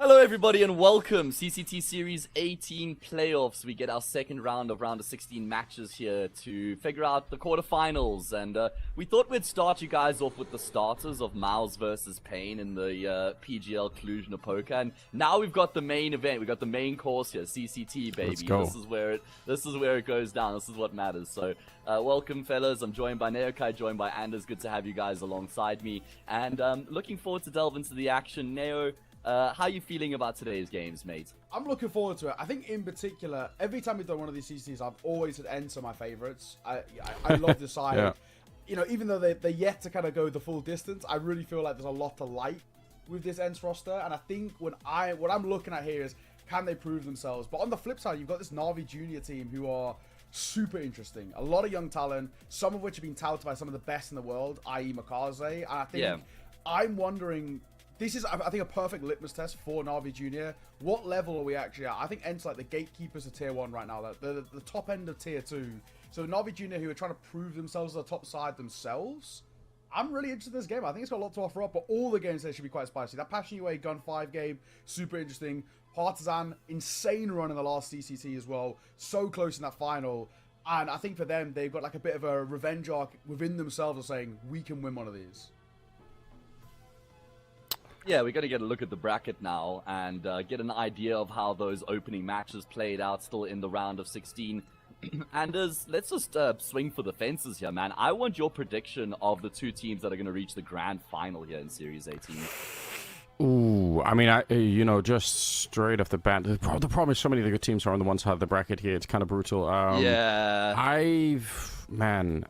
Hello everybody and welcome, CCT Series 18 playoffs. We get our second round of round of 16 matches here to figure out the quarterfinals, and we thought we'd start you guys off with the starters of Mouse versus Pain in the PGL Cluj Poker, and now we've got the main event, we've got the main course here, CCT baby. Let's go. This is where it goes down, this is what matters. So welcome fellas, I'm joined by Neokai, joined by Anders, good to have you guys alongside me, and looking forward to delve into the action. Neo, how are you feeling about today's games, mate? I'm looking forward to it. I think in particular, every time we've done one of these CCTs, I've always had ENCE my favorites. I love the side. Yeah. You know, even though they're yet to kind of go the full distance, I really feel like there's a lot to like with this ENCE roster. And I think what I'm looking at here is, can they prove themselves? But on the flip side, you've got this Na'Vi Junior team who are super interesting. A lot of young talent, some of which have been touted by some of the best in the world, i.e. Maazi. And I think I'm wondering... This is, I think, a perfect litmus test for Na'Vi Junior. What level are we actually at? I think ENCE like the gatekeepers of Tier 1 right now. The top end of Tier 2. So Na'Vi Junior, who are trying to prove themselves as the top side themselves. I'm really interested in this game. I think it's got a lot to offer up, but all the games there should be quite spicy. That Passion UA Gun 5 game, super interesting. Partisan, insane run in the last CCT as well. So close in that final. And I think for them, they've got like a bit of a revenge arc within themselves of saying, we can win one of these. Yeah, we got to get a look at the bracket now and get an idea of how those opening matches played out still in the round of 16. Anders, let's just swing for the fences here, man. I want your prediction of the two teams that are going to reach the grand final here in Series 18. Ooh, I mean, you know, just straight off the bat, the problem is so many of the good teams are on the one side of the bracket here. It's kind of brutal. Man,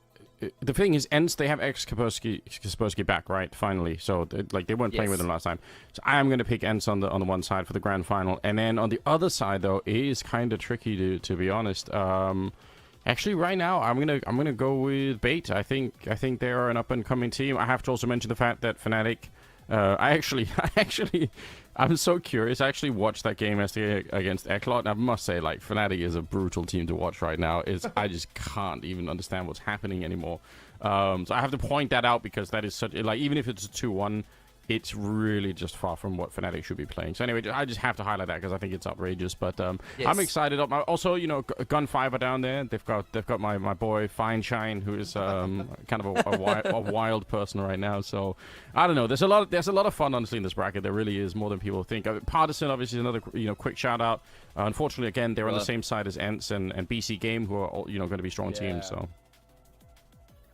the thing is, ENCE, they have Kaspersky back, right? Finally, so like they weren't playing with them last time. So I am going to pick ENCE on the one side for the grand final, and then on the other side though, it is kind of tricky to be honest. Actually, right now I'm gonna go with Bait. I think they are an up and coming team. I have to also mention the fact that Fnatic. I'm so curious. I actually watched that game yesterday against Eklot, and I must say, like, Fnatic is a brutal team to watch right now. I just can't even understand what's happening anymore. So I have to point that out because that is such, like, even if it's a 2-1, it's really just far from what Fnatic should be playing. So anyway, I just have to highlight that because I think it's outrageous. But I'm excited. Also, you know, Gunfiber down there. They've got my boy Fine Shine, who is kind of a wild person right now. So I don't know. There's a lot of fun honestly in this bracket. There really is, more than people think. Partisan obviously is another quick shout out. Unfortunately, again, they're on the same side as ENCE and BC Game, who are all, going to be strong teams. So.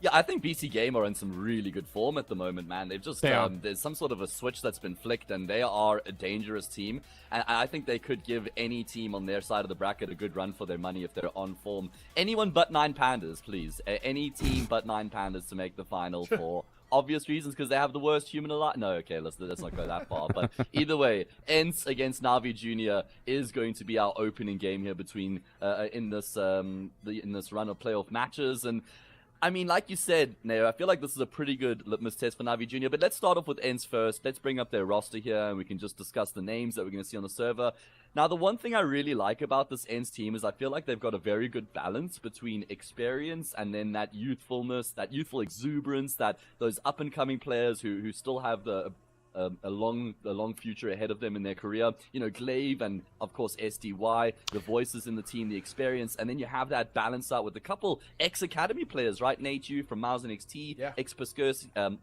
Yeah, I think BC Game are in some really good form at the moment, man. They've just there's some sort of a switch that's been flicked, and they are a dangerous team. And I think they could give any team on their side of the bracket a good run for their money if they're on form. Anyone but 9 Pandas, please. Any team but 9 Pandas to make the final for obvious reasons, because they have the worst human alive. No, okay, let's not go that far. But either way, ENCE against Na'Vi Junior is going to be our opening game here between in this run of playoff matches. And I mean, like you said, Neo, I feel like this is a pretty good litmus test for Na'Vi Junior, but let's start off with ENCE first. Let's bring up their roster here, and we can just discuss the names that we're going to see on the server. Now, the one thing I really like about this ENCE team is I feel like they've got a very good balance between experience and then that youthfulness, that youthful exuberance, that those up-and-coming players who still have a long future ahead of them in their career. You know, Glaive and, of course, SDY, the voices in the team, the experience, and then you have that balance out with a couple ex-Academy players, right? Nate Yu from Maazi NXT,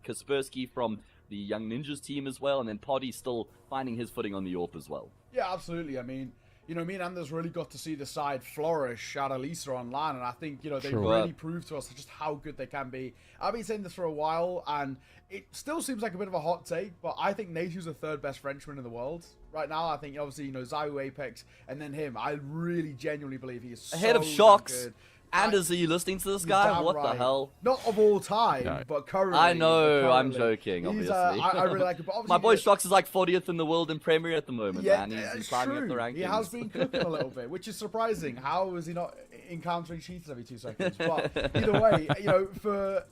Kaspersky from the Young Ninjas team as well, and then Poddy still finding his footing on the AWP as well. Yeah, absolutely. I mean, you know, me and Anders really got to see the side flourish at Elisa online, and I think, you know, they really proved to us just how good they can be. I've been saying this for a while, and it still seems like a bit of a hot take, but I think Natu's the 3rd best Frenchman in the world right now. I think, obviously, you know, Zayu, Apex, and then him. I really genuinely believe he is ahead of Shocks. Anders, are you listening to this guy? What the hell? Not of all time, but currently. I know, I'm joking, obviously. I really like it. But my boy Shocks is like 40th in the world in Premier at the moment, yeah, man. He's climbing up the rankings. He has been cooking a little bit, which is surprising. How is he not encountering cheaters every 2 seconds? But either way, you know,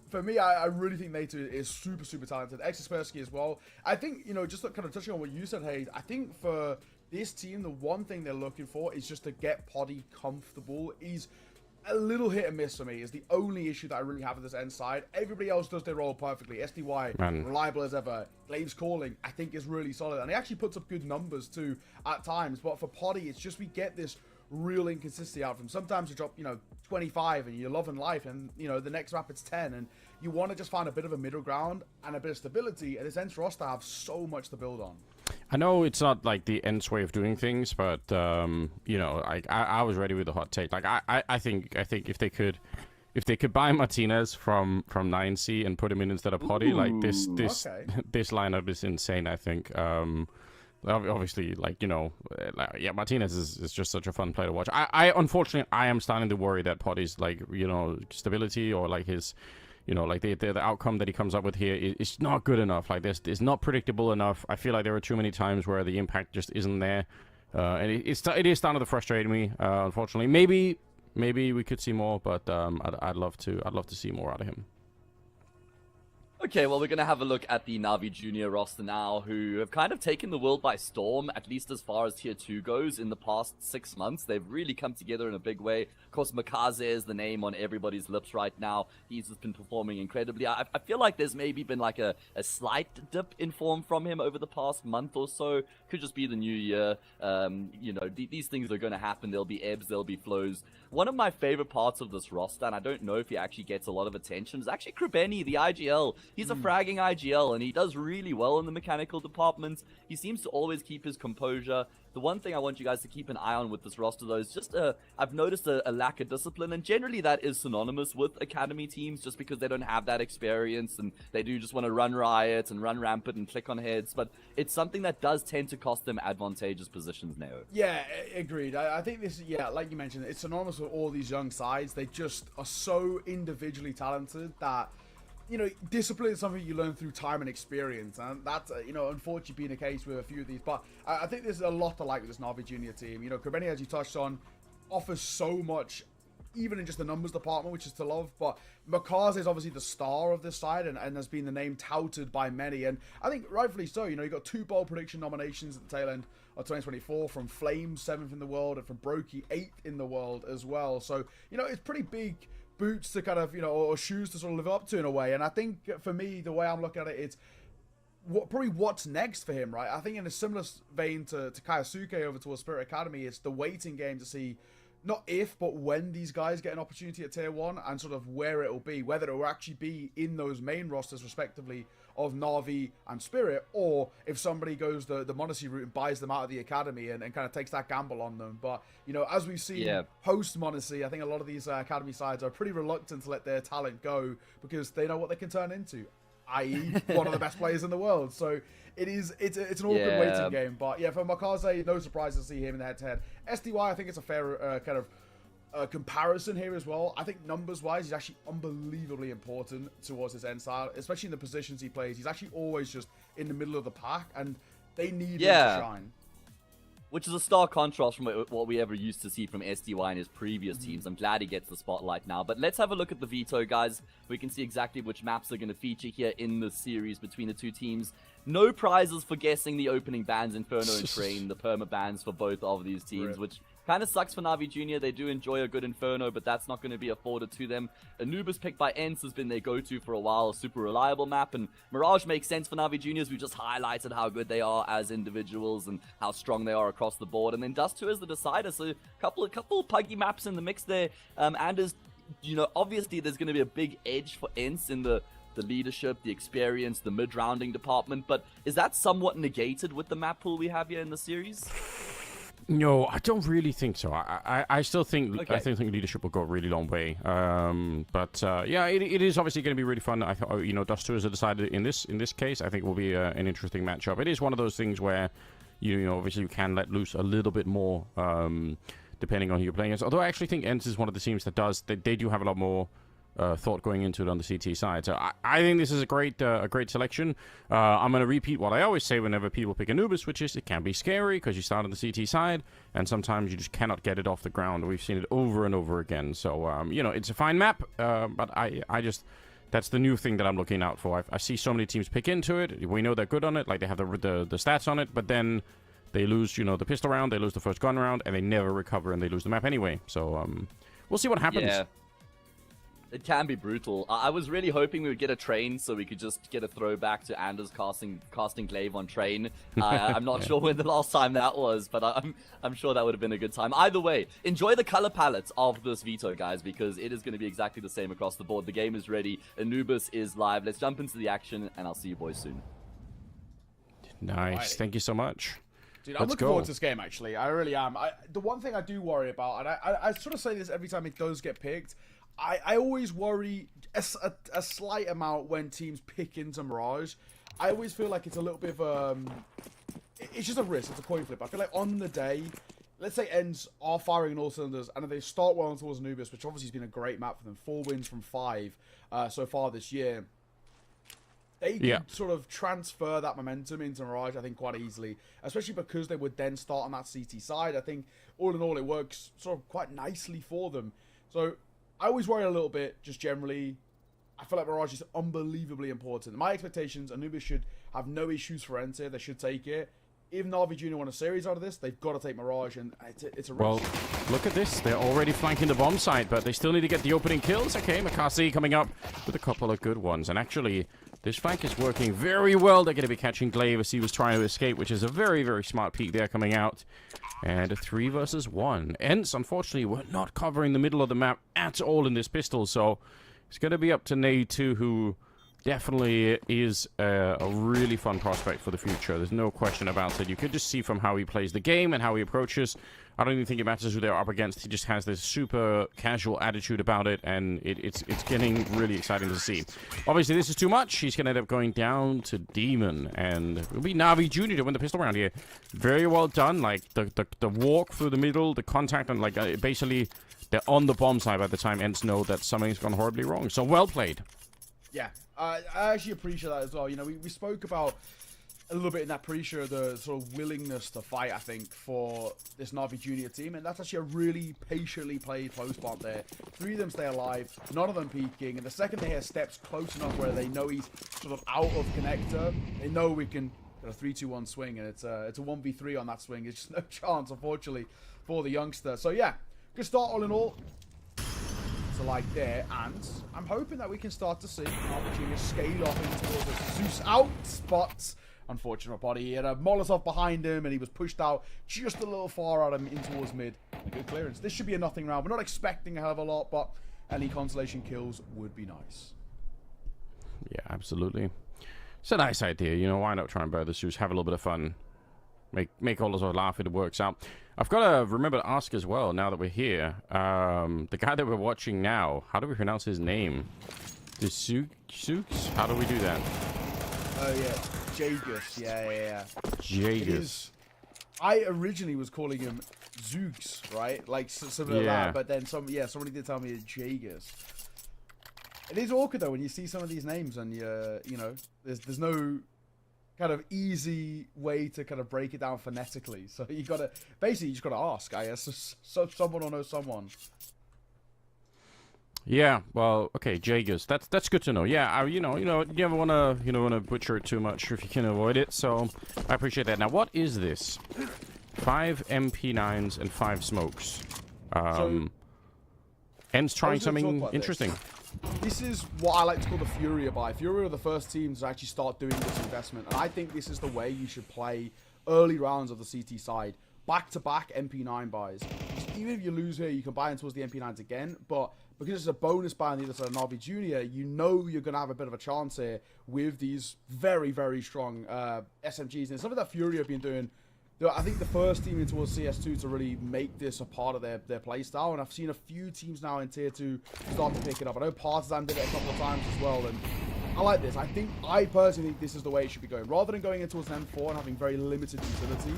for me, I really think Nato is super, super talented. Kaspersky as well. I think, you know, just kind of touching on what you said, Hayes, I think for this team, the one thing they're looking for is just to get Poddy comfortable. He's a little hit and miss for me is the only issue that I really have with this ENCE side. Everybody else does their role perfectly. SDY, reliable as ever. Glaive's calling, I think, is really solid. And he actually puts up good numbers, too, at times. But for Poddy, it's just we get this real inconsistency out from him. Sometimes you drop, you know, 25 and you're loving life. And, you know, the next map it's 10. And you want to just find a bit of a middle ground and a bit of stability. And this ENCE roster have so much to build on. I know it's not like the ENCE way of doing things, but you know, I was ready with the hot take. Like I think if they could buy Martinez from 9C and put him in instead of Poddy, like this lineup is insane. I think. Obviously, like, you know, yeah, Martinez is just such a fun player to watch. I unfortunately I am starting to worry that Poddy's, like, you know, stability or like his, you know, like the outcome that he comes up with here is not good enough. Like, this is not predictable enough. I feel like there are too many times where the impact just isn't there, and it is starting to frustrate me. Unfortunately, maybe we could see more, but I'd love to see more out of him. Okay, well, we're going to have a look at the Na'Vi Junior roster now, who have kind of taken the world by storm, at least as far as Tier 2 goes, in the past 6 months. They've really come together in a big way. Of course, Maazi is the name on everybody's lips right now. He's just been performing incredibly. I feel like there's maybe been like a slight dip in form from him over the past month or so. Could just be the new year. You know, these things are going to happen. There'll be ebbs, there'll be flows. One of my favorite parts of this roster, and I don't know if he actually gets a lot of attention, is actually Kribeni, the IGL. He's a fragging IGL, and he does really well in the mechanical department. He seems to always keep his composure. The one thing I want you guys to keep an eye on with this roster, though, is just I've noticed a lack of discipline, and generally that is synonymous with academy teams, just because they don't have that experience, and they do just want to run riot and run rampant and click on heads, but it's something that does tend to cost them advantageous positions now. Yeah, agreed. I think this, yeah, like you mentioned, it's synonymous with all these young sides. They just are so individually talented that, you know, discipline is something you learn through time and experience, and that's, you know, unfortunately being the case with a few of these. But I think there's a lot to like with this Na'Vi Junior team. You know, Kribeni, as you touched on, offers so much, even in just the numbers department, which is to love. But Maazi is obviously the star of this side, and has been the name touted by many, and I think rightfully so. You know, you got 2 bold prediction nominations at the tail end of 2024 from Flames, 7th in the world, and from Brokey, 8th in the world as well. So, you know, it's pretty big boots to kind of, you know, or shoes to sort of live up to in a way. And I think for me, the way I'm looking at it, it's probably what's next for him, right? I think in a similar vein to Kaiosuke over towards Spirit Academy, it's the waiting game to see not if, but when these guys get an opportunity at Tier 1 and sort of where it'll be, whether it will actually be in those main rosters, respectively, of Na'Vi and Spirit, or if somebody goes the Monacy route and buys them out of the Academy and kind of takes that gamble on them. But, you know, as we've seen post Monacy, I think a lot of these Academy sides are pretty reluctant to let their talent go because they know what they can turn into, i.e. one of the best players in the world. So it's an awkward waiting game. But yeah, for Makaze, no surprise to see him in the head-to-head. SDY, I think it's a fair kind of comparison here as well. I think numbers-wise, he's actually unbelievably important towards his end style, especially in the positions he plays. He's actually always just in the middle of the pack, and they need him to shine. Which is a stark contrast from what we ever used to see from SDY in his previous teams. I'm glad he gets the spotlight now. But let's have a look at the Veto, guys. We can see exactly which maps are going to feature here in the series between the two teams. No prizes for guessing the opening bans, Inferno and Train, the perma bans for both of these teams, which kind of sucks for Na'Vi Jr. They do enjoy a good Inferno, but that's not going to be afforded to them. Anubis picked by ENCE has been their go-to for a while, a super reliable map, and Mirage makes sense for Na'Vi Juniors. We just highlighted how good they are as individuals and how strong they are across the board. And then Dust 2 is the decider, so a couple puggy maps in the mix there. And as you know, obviously there's going to be a big edge for ENCE in the leadership, the experience, the mid-rounding department, but is that somewhat negated with the map pool we have here in the series? No, I don't really think so. I still think I think leadership will go a really long way. But yeah, it is obviously going to be really fun. I thought, you know, Dust 2 is a decider in this case. I think it will be an interesting matchup. It is one of those things where you know obviously you can let loose a little bit more depending on who you're playing against. Although I actually think ENCE is one of the teams that does they do have a lot more thought going into it on the CT side. So I think this is a great selection. I'm going to repeat what I always say whenever people pick Anubis, which is it can be scary because you start on the CT side and sometimes you just cannot get it off the ground. We've seen it over and over again. So, you know, it's a fine map, but I just... That's the new thing that I'm looking out for. I see so many teams pick into it. We know they're good on it, like they have the stats on it, but then they lose, you know, the pistol round, they lose the first gun round, and they never recover and they lose the map anyway. So, we'll see what happens. Yeah. It can be brutal. I was really hoping we would get a Train so we could just get a throwback to Anders casting Glaive on Train. I'm not sure when the last time that was, but I'm sure that would have been a good time. Either way, enjoy the color palette of this Veto, guys, because it is going to be exactly the same across the board. The game is ready. Anubis is live. Let's jump into the action, and I'll see you boys soon. Nice. Thank you so much. Dude, I'm looking forward to this game, actually. I really am. The one thing I do worry about, and I sort of say this every time it does get picked, I always worry a slight amount when teams pick into Mirage. I always feel like it's a little bit of it's just a risk. It's a coin flip. I feel like on the day, let's say ENCE are firing on all cylinders, and if they start well towards Anubis, which obviously has been a great map for them, 4 wins from 5 so far this year, they can sort of transfer that momentum into Mirage, I think, quite easily, especially because they would then start on that CT side. I think, all in all, it works sort of quite nicely for them. So I always worry a little bit, just generally. I feel like Mirage is unbelievably important. My expectations, Anubis should have no issues for ENCE. They should take it. If Na'Vi Jr. want a series out of this, they've got to take Mirage, and it's a risk. Well, look at this. They're already flanking the bomb site, but they still need to get the opening kills. Okay, Maazi coming up with a couple of good ones. And actually, this flank is working very well. They're going to be catching Glaive as he was trying to escape, which is a very, very smart peek there coming out. And a 3 versus 1. ENCE, unfortunately, were not covering the middle of the map at all in this pistol, so it's going to be up to Nade2, who definitely is a really fun prospect for the future. There's no question about it. You could just see from how he plays the game and how he approaches. I don't even think it matters who they're up against. He just has this super casual attitude about it, and it's getting really exciting to see. Obviously, this is too much. He's going to end up going down to Demon, and it'll be Na'Vi Jr. to win the pistol round here. Very well done. Like, the walk through the middle, the contact, and, like, basically, they're on the bomb side by the time ENCE know that something's gone horribly wrong. So, well played. Yeah, I actually appreciate that as well. You know, we spoke about a little bit in that pre-show the sort of willingness to fight, I think, for this Na'Vi Junior team, and that's actually a really patiently played post bomb there. 3 of them stay alive, none of them peeking, and the second they hear steps close enough where they know he's sort of out of connector, they know we can get a 3-2-1 swing, and it's a 1v3 on that swing. There's just no chance, unfortunately, for the youngster. So yeah, good start all in all. to like there, and I'm hoping that we can start to see an opportunity to scale off in towards a Zeus out, but unfortunate body. He had a Molotov behind him, and he was pushed out just a little far out of him in towards mid. A good clearance. This should be a nothing round. We're not expecting a hell of a lot, but any consolation kills would be nice. Yeah, absolutely. It's a nice idea, you know. Why not try and buy the Zeus, have a little bit of fun, make all of us laugh if it works out. I've got to remember to ask as well, now that we're here, the guy that we're watching now, how do we pronounce his name? The Zooks? How do we do that? Oh, yeah. Jagus. Yeah. Jagus. I originally was calling him Zooks, right? Like, similar to that, but then somebody did tell me it's Jagus. It is awkward, though, when you see some of these names and, you know, there's no kind of easy way to kind of break it down phonetically. So you gotta basically just gotta ask, I guess. So someone will know someone. Yeah, well, okay, Jagus. That's good to know. Yeah, you never wanna butcher it too much if you can avoid it. So I appreciate that. Now, what is this? 5 MP9s and 5 smokes. ENCE trying something interesting. This is what I like to call the Furia buy. Furia are the first teams to actually start doing this investment, and I think this is the way you should play early rounds of the CT side. Back-to-back MP9 buys. Even if you lose here, you can buy in towards the MP9s again, but because it's a bonus buy on the other side of Navi Jr., you know you're going to have a bit of a chance here with these very, very strong SMGs. And it's something that Furia have been doing. I think the first team in towards CS2 to really make this a part of their playstyle, and I've seen a few teams now in Tier 2 start to pick it up. I know Partisan did it a couple of times as well, and I like this. I personally think this is the way it should be going. Rather than going in towards an M4 and having very limited utility,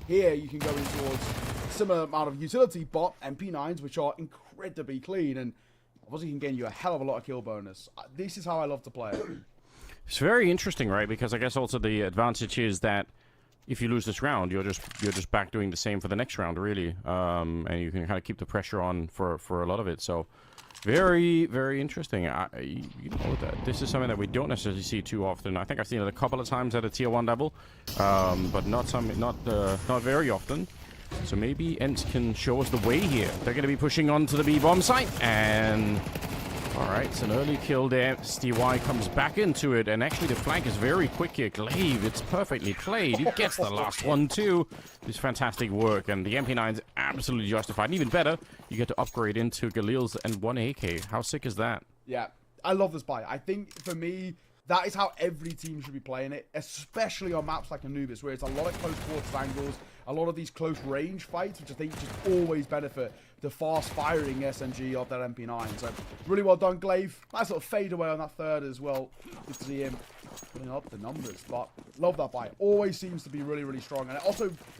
here you can go in towards a similar amount of utility, but MP9s, which are incredibly clean, and obviously can gain you a hell of a lot of kill bonus. This is how I love to play it. It's very interesting, right? Because I guess also the advantage is that if you lose this round, you're just back doing the same for the next round, really, and you can kind of keep the pressure on for a lot of it. So, very, very interesting. You know that this is something that we don't necessarily see too often. I think I've seen it a couple of times at a Tier 1 level, but not very often. So maybe ENCE can show us the way here. They're going to be pushing on to the B bomb site, and all right, it's an early kill there. STY comes back into it, and actually the flank is very quick here. Glaive, it's perfectly played. He gets the last one too. It's fantastic work, and the MP9 is absolutely justified. And even better, you get to upgrade into Galil's and 1 AK. How sick is that? Yeah, I love this buy. I think for me, that is how every team should be playing it, especially on maps like Anubis, where it's a lot of close quarters angles, a lot of these close range fights, which I think just always benefit the fast-firing SMG of that MP9. So, really well done, Glaive. Nice little fade away on that third as well. Good to see him putting up the numbers, but love that buy. Always seems to be really, really strong. And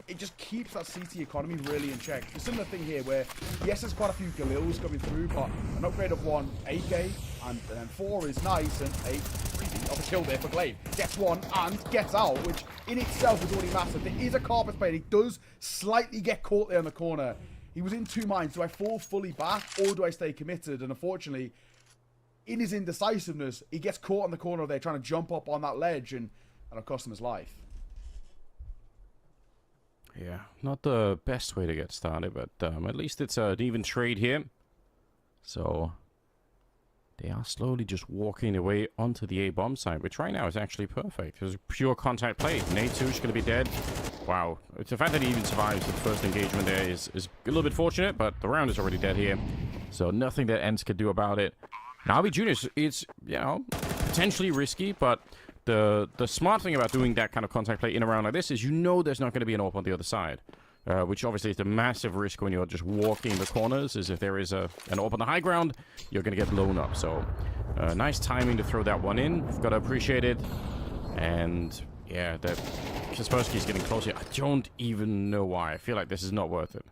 it just keeps that CT economy really in check. A similar thing here where, yes, there's quite a few Galils coming through, but an upgrade of 1 AK and then 4 is nice, and 8 freezing of a kill there for Glaive. Gets 1 and gets out, which in itself is already massive. There is a carpet play. He does slightly get caught there in the corner. He was in 2 minds. Do I fall fully back or do I stay committed? And unfortunately, in his indecisiveness, he gets caught in the corner there trying to jump up on that ledge, and it'll cost him his life. Yeah, not the best way to get started, but at least it's an even trade here. So they are slowly just walking their way onto the A-bomb site, which right now is actually perfect. There's a pure contact play. Nate2's going to be dead. Wow. It's the fact that he even survives the first engagement there is a little bit fortunate, but the round is already dead here. So nothing that ENCE could do about it. Navi Jr. It's, you know, potentially risky, but the smart thing about doing that kind of contact play in a round like this is you know there's not going to be an AWP on the other side. Which obviously is the massive risk when you're just walking the corners, is if there is an AWP on the high ground, you're going to get blown up. So, nice timing to throw that one in. We've got to appreciate it. And, yeah, that Kaspersky is getting closer. I don't even know why. I feel like this is not worth it.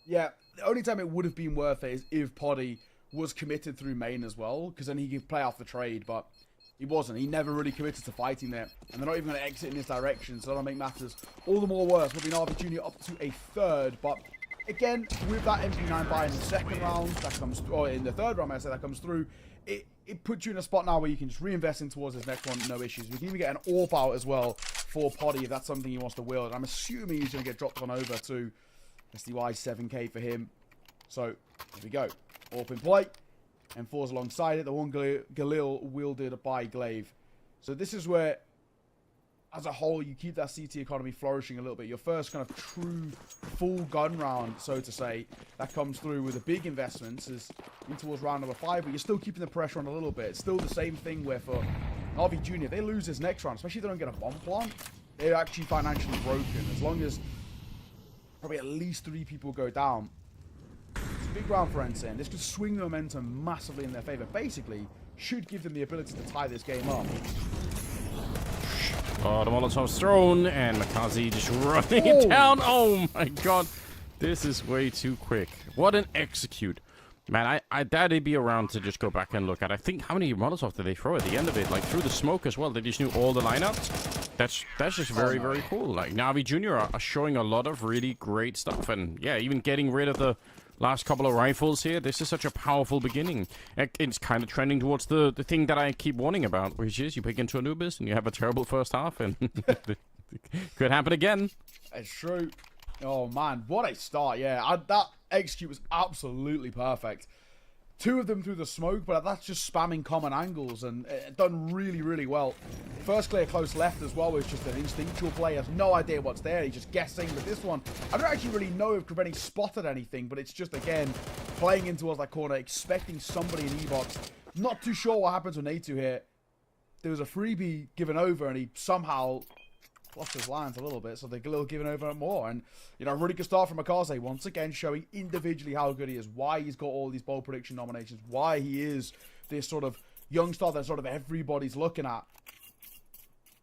Yeah, the only time it would have been worth it is if Poddy was committed through main as well, because then he could play off the trade, but he wasn't. He never really committed to fighting there. And they're not even going to exit in this direction, so that'll make matters all the more worse. We'll be Navi Jr. up to a third. But again, with that MP9 buy in the second round, that comes, or in the third round, I say that comes through, it puts you in a spot now where you can just reinvest in towards this next one, no issues. We can even get an AWP out as well for Poddy if that's something he wants to wield. I'm assuming he's going to get dropped on over to SDY 7k for him. So, here we go. AWP in play. and falls alongside it. The one Galil wielded by Glaive. So this is where, as a whole, you keep that CT economy flourishing a little bit. Your first kind of true full gun round, so to say, that comes through with the big investments is in towards round number 5, but you're still keeping the pressure on a little bit. It's still the same thing where for RV Junior, they lose this next round, especially if they don't get a bomb plant. They're actually financially broken. As long as probably at least 3 people go down, it's a big round for ENCE. This could swing the momentum massively in their favor. Basically, should give them the ability to tie this game up. Oh, the Molotov's thrown, and Maazi just running it down. Oh my god. This is way too quick. What an execute. Man, I doubt he'd be around to just go back and look at. I think, how many Molotovs did they throw at the end of it? Like, through the smoke as well. They just knew all the lineups. That's just very, very cool. Like, Navi Jr. are showing a lot of really great stuff. And, yeah, even getting rid of the last couple of rifles here. This is such a powerful beginning. It's kind of trending towards the thing that I keep warning about, which is you pick into Anubis and you have a terrible first half, and could happen again. It's true. Oh, man. What a start. Yeah, that execute was absolutely perfect. 2 of them through the smoke, but that's just spamming common angles and done really, really well. First clear close left as well was just an instinctual play. He has no idea what's there. He's just guessing. But this one, I don't actually really know if Krebeni spotted anything, but it's just, again, playing in towards that corner, expecting somebody in E-box. Not too sure what happens with A2 here. There was a freebie given over, and he somehow lost his lines a little bit, so they're a little giving over more. And, you know, a really good start from Maazi, once again showing individually how good he is, why he's got all these bold prediction nominations, why he is this sort of young star that sort of everybody's looking at.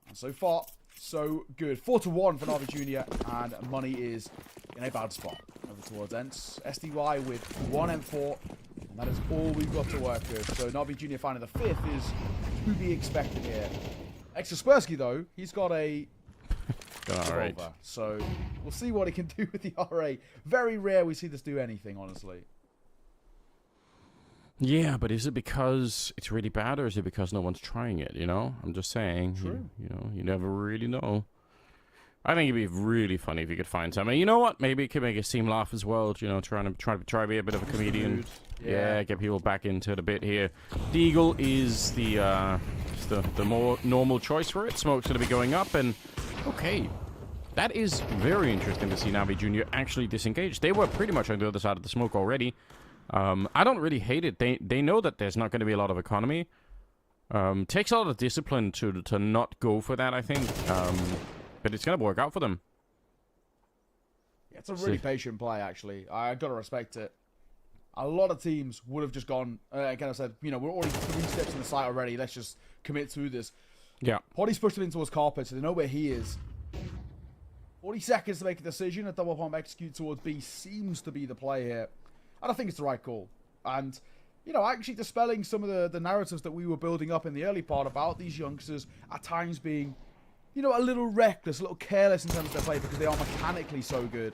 And so far, so good. 4-1 for Navi Junior, and money is in a bad spot over towards ENCE. SDY with 1 M4, and that is all we've got to work with. So Navi Junior finding the 5th is to be expected here. Kaspersky, though, he's got a Alright. So we'll see what he can do with the RA. Very rare we see this do anything, honestly. Yeah, but is it because it's really bad, or is it because no one's trying it, you know? I'm just saying. True. You know, you never really know. I think it'd be really funny if you could find something. You know what? Maybe it could make his team laugh as well, you know, try to be a bit of a comedian. Yeah, get people back into it a bit here. Deagle is the more normal choice for it. Smoke's going to be going up, and okay. That is very interesting to see Navi Jr. actually disengage. They were pretty much on the other side of the smoke already. I don't really hate it. They know that there's not going to be a lot of economy. Takes a lot of discipline to not go for that, I think. But it's going to work out for them. Yeah, it's a really patient play, actually. I got to respect it. A lot of teams would have just gone, again, I said, you know, we're already 3 steps in the site already. Let's just commit to this. Yeah. Potty's pushed him in towards carpet, so they know where he is. 40 seconds to make a decision. A double pump execute towards B seems to be the play here. I don't think it's the right call. And, you know, actually dispelling some of the narratives that we were building up in the early part about these youngsters at times being, you know, a little reckless, a little careless in terms of their play because they are mechanically so good.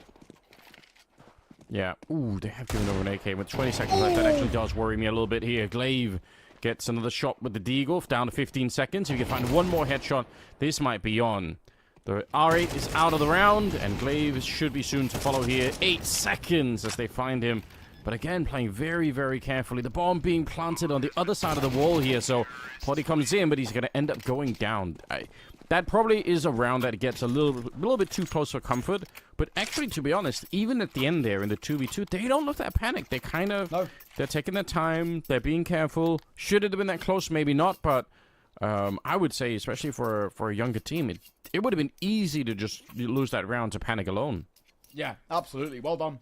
Yeah. Ooh, they have given over an AK with 20 seconds left. That actually does worry me a little bit here. Glaive gets another shot with the Deagle down to 15 seconds. If you can find one more headshot, this might be on. The R8 is out of the round, and Glaive should be soon to follow here. 8 seconds as they find him. But again, playing very, very carefully. The bomb being planted on the other side of the wall here, so Potty comes in, but he's going to end up going down. That probably is a round that gets a little bit too close for comfort. But actually, to be honest, even at the end there in the 2v2, they don't look that panicked. They kind of... No. They're taking their time. They're being careful. Should it have been that close? Maybe not, but... I would say, especially for a younger team, it would have been easy to just lose that round to panic alone. Yeah, absolutely. Well done.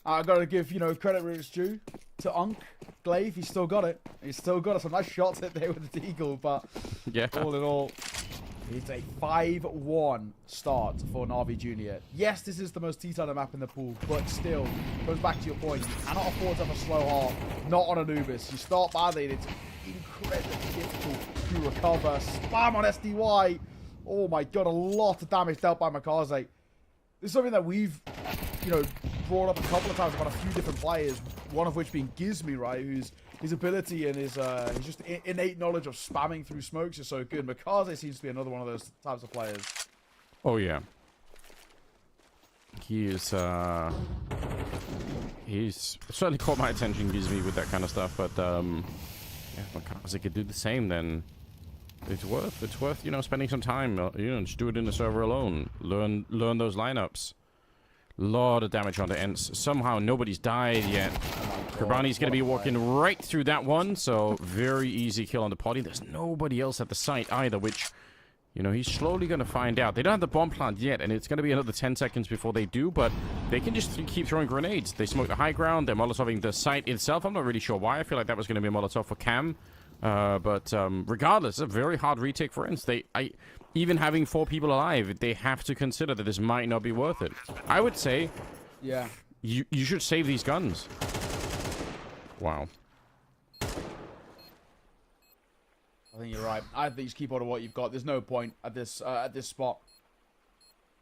I've got to give, you know, credit where it's due to Unk. Glaive, he's still got it. He's still got some nice shots hit there with the Deagle, but yeah. All in all, it's a 5-1 start for Navi Junior. Yes, this is the most T-Tunnel map in the pool, but still, goes back to your point, you cannot afford to have a slow half, not on Anubis. You start badly, and it's incredibly difficult to recover. Spam on SDY. Oh my god, a lot of damage dealt by Maazi. This is something that we've, you know, brought up a couple of times about a few different players, one of which being Gizmi, right, who's his ability and his just innate knowledge of spamming through smokes is so good. Maazi seems to be another one of those types of players. Oh yeah. He is he's certainly caught my attention, gives me with that kind of stuff. But yeah, if Maazi could do the same, then it's worth, you know, spending some time, you know, just do it in the server alone. Learn those lineups. Lot of damage on the ENCE. Somehow nobody's died yet. Krabani's going to be walking right through that one, so very easy kill on the potty. There's nobody else at the site either, which, you know, he's slowly going to find out. They don't have the bomb plant yet, and it's going to be another 10 seconds before they do, but they can just keep throwing grenades. They smoke the high ground. They're molotoving the site itself. I'm not really sure why. I feel like that was going to be a molotov for Cam. But regardless, it's a very hard retake for ENCE. Even having 4 people alive, they have to consider that this might not be worth it. I would say, yeah, you should save these guns. Wow. I think you're right. I think just keep on to what you've got. There's no point at this spot.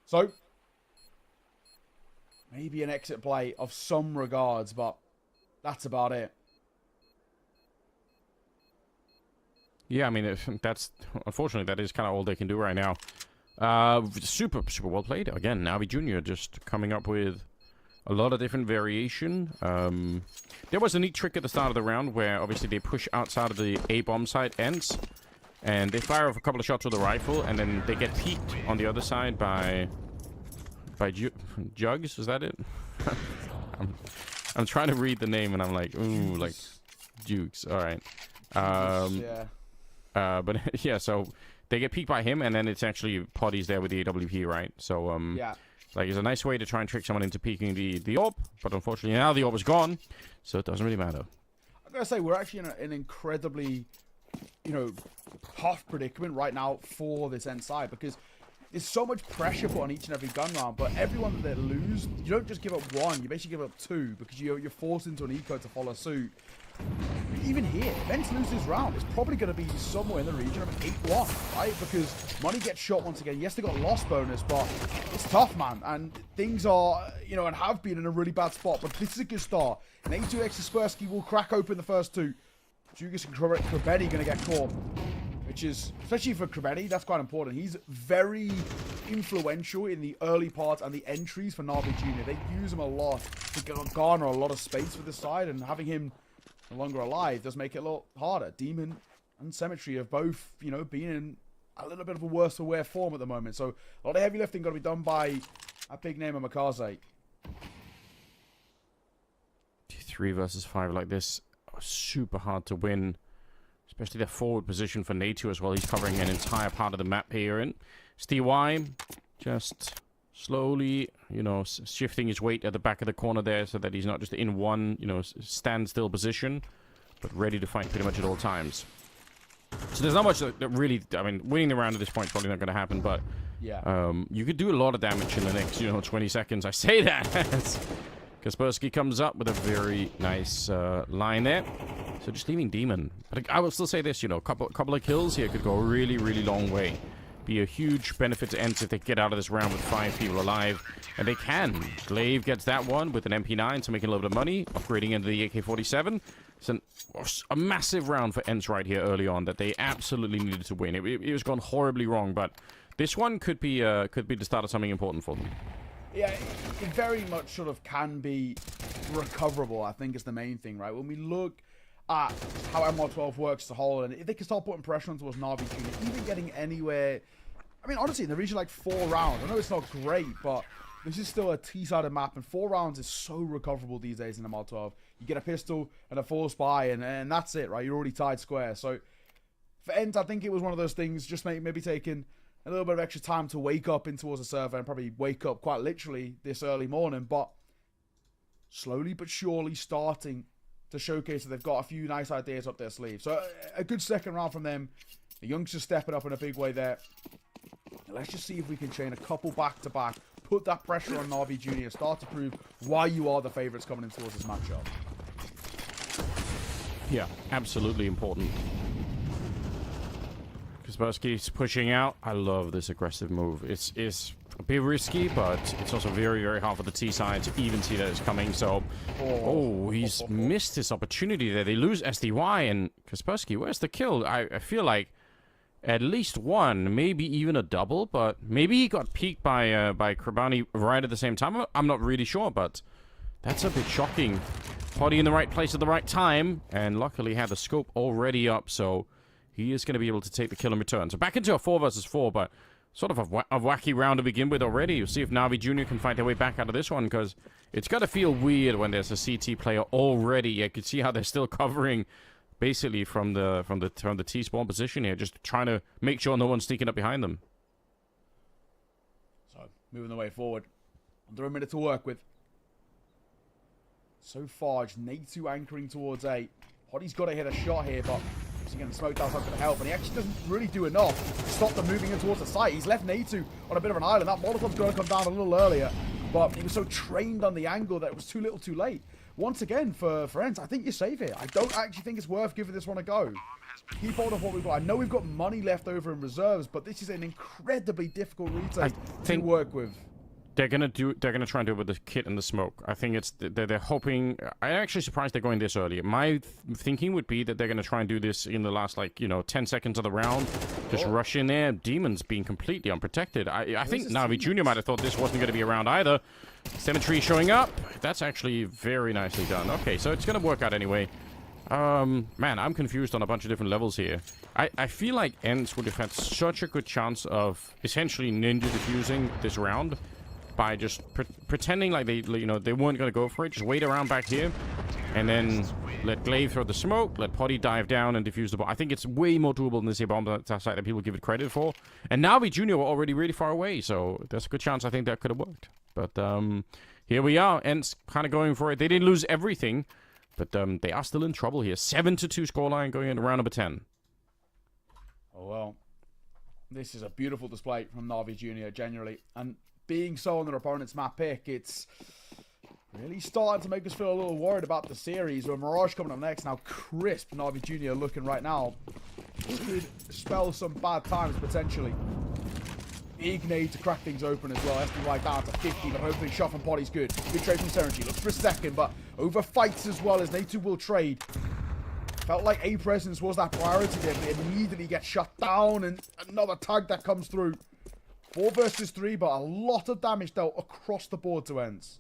So maybe an exit play of some regards, but that's about it. Yeah, I mean, that's unfortunately that is kind of all they can do right now. Super well played. Again, Navi Jr. just coming up with a lot of different variation. There was a neat trick at the start of the round where obviously they push outside of the A-bomb side ENCE, and they fire off a couple of shots with the rifle, and then they get peeked on the other side by Jugs. Is that it? I'm trying to read the name, and I'm like, ooh, like Jukes. All right. Yeah. But yeah, so they get peeked by him, and then it's actually potties there with the AWP, right? So yeah. Like, it's a nice way to try and trick someone into peeking the orb, but unfortunately now the orb is gone, so it doesn't really matter. I gotta say, we're actually in an incredibly, you know, tough predicament right now for this ENCE side, because there's so much pressure put on each and every gun round, but everyone that they lose, you don't just give up 1, you basically give up 2, because you're forced into an eco to follow suit. Even here, if ENCE loses this round, it's probably going to be somewhere in the region of an 8-1, right? Because Money gets shot once again. Yes, they got a loss bonus, but it's tough, man. And things are, you know, and have been in a really bad spot. But this is a good start. And A2X Kaspersky will crack open the first 2. Jugas and Krabeni going to get caught, which is, especially for Krabeni, that's quite important. He's very influential in the early parts and the entries for Navi Jr. They use him a lot to garner a lot of space for this side, and having him no longer alive does make it a lot harder. Demon and Cemetery have both, you know, been in a little bit of a worse for wear form at the moment. So a lot of heavy lifting got to be done by a big name of Maazi. 3 versus 5 like this, super hard to win. Especially their forward position for NATO as well. He's covering an entire part of the map here. And STY just slowly, you know, shifting his weight at the back of the corner there so that he's not just in one, you know, standstill position, but ready to fight pretty much at all times. So there's not much that really, I mean, winning the round at this point is probably not going to happen, but yeah, you could do a lot of damage in the next, you know, 20 seconds. I say that. Kaspersky comes up with a very nice line there. So just leaving Demon. But I will still say this, you know, a couple of kills here could go a really, really long way. Be a huge benefit to ENCE if they get out of this round with 5 people alive. And they can. Glaive gets that one with an MP9, so making a little bit of money. Upgrading into the AK-47. It's a massive round for ENCE right here early on that they absolutely needed to win. It was gone horribly wrong, but this one could be the start of something important for them. Yeah, it very much sort of can be recoverable, I think is the main thing, right? When we look at how MR12 works as a whole, and if they can start putting pressure on towards Navi Jr., even getting anywhere, I mean, honestly, in the region like 4 rounds, I know it's not great, but this is still a T-sided map, and 4 rounds is so recoverable these days in MR12. You get a pistol and a force buy, and that's it, right? You're already tied square. So for ENCE, I think it was one of those things, just maybe taking a little bit of extra time to wake up in towards the server, and probably wake up quite literally this early morning, but slowly but surely starting to showcase that they've got a few nice ideas up their sleeve. So a good second round from them. The youngsters stepping up in a big way there. Let's just see if we can chain a couple back-to-back, put that pressure on Navi Jr., start to prove why you are the favourites coming in towards this matchup. Yeah, absolutely important. Kaspersky's pushing out. I love this aggressive move. It's a bit risky, but it's also very, very hard for the T side to even see that it's coming. So, he's missed his opportunity there. They lose SDY, and Kaspersky, where's the kill? I feel like at least one, maybe even a double, but maybe he got peeked by Krabani right at the same time. I'm not really sure, but That's a bit shocking. Potty in the right place at the right time, and luckily had the scope already up, so he is going to be able to take the kill in return. So back into a 4 versus 4, but sort of a wacky round to begin with already. We'll see if Na'Vi Jr. can find their way back out of this one, because it's got to feel weird when there's a CT player already. You can see how they're still covering basically from the T-spawn position here, just trying to make sure no one's sneaking up behind them. So, moving the way forward. Under a minute to work with. So far, it's Natu anchoring towards A. Potty's got to hit a shot here, but again, the smoke down's not going to help, and he actually doesn't really do enough to stop them moving in towards the site. He's left Natu on a bit of an island. That Molotov's going to come down a little earlier, but he was so trained on the angle that it was too little too late. Once again, for ENCE, I think you're safe here. I don't actually think it's worth giving this one a go. Keep hold of what we've got. I know we've got money left over in reserves, but this is an incredibly difficult retake to work with. They're gonna try and do it with the kit and the smoke. I think it's they're hoping. I'm actually surprised they're going this early. My thinking would be that they're gonna try and do this in the last 10 seconds of the round. Just rush in there. Demons being completely unprotected. I think Na'Vi Jr. might have thought this wasn't gonna be a round either. Symmetry showing up. That's actually very nicely done. Okay, so it's gonna work out anyway. Man, I'm confused on a bunch of different levels here. I feel like ENCE would have had such a good chance of essentially ninja defusing this round by just pretending like they weren't going to go for it. Just wait around back here, and then let Glaive throw the smoke, let Potty dive down and defuse the bomb. I think it's way more doable than this here bomb site that people give it credit for. And Na'Vi Jr. were already really far away, so there's a good chance I think that could have worked. But here we are. ENCE kind of going for it. They didn't lose everything, but they are still in trouble here. 7-2 scoreline going into round number 10. Oh, well. This is a beautiful display from Na'Vi Jr. generally. And being so on their opponent's map pick, it's really starting to make us feel a little worried about the series. With Mirage coming up next, now crisp Na'Vi Jr. looking right now. This could spell some bad times potentially. Big nade to crack things open as well. SPY down to 50, but hopefully shot from Potty's good. Good trade from Serenity. Looks for a second, but over fights as well as Natu will trade. Felt like A presence was that priority there, but immediately gets shut down, and another tag that comes through. 4 versus 3, but a lot of damage dealt across the board to ENCE.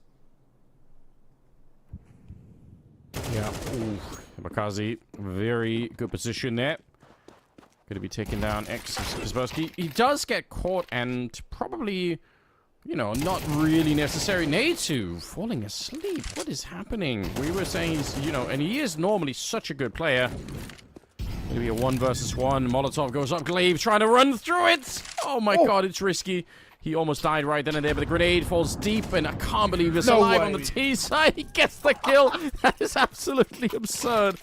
Yeah. Ooh. Maazi, very good position there. Going to be taking down Kaspersky. He does get caught and probably, not really necessary. Natu falling asleep. What is happening? We were saying he's, and he is normally such a good player. Going to be a 1 versus 1. Molotov goes up. Glaive trying to run through it. Oh my god, it's risky. He almost died right then and there, but the grenade falls deep, and I can't believe it's alive on the T side. He gets the kill. That is absolutely absurd.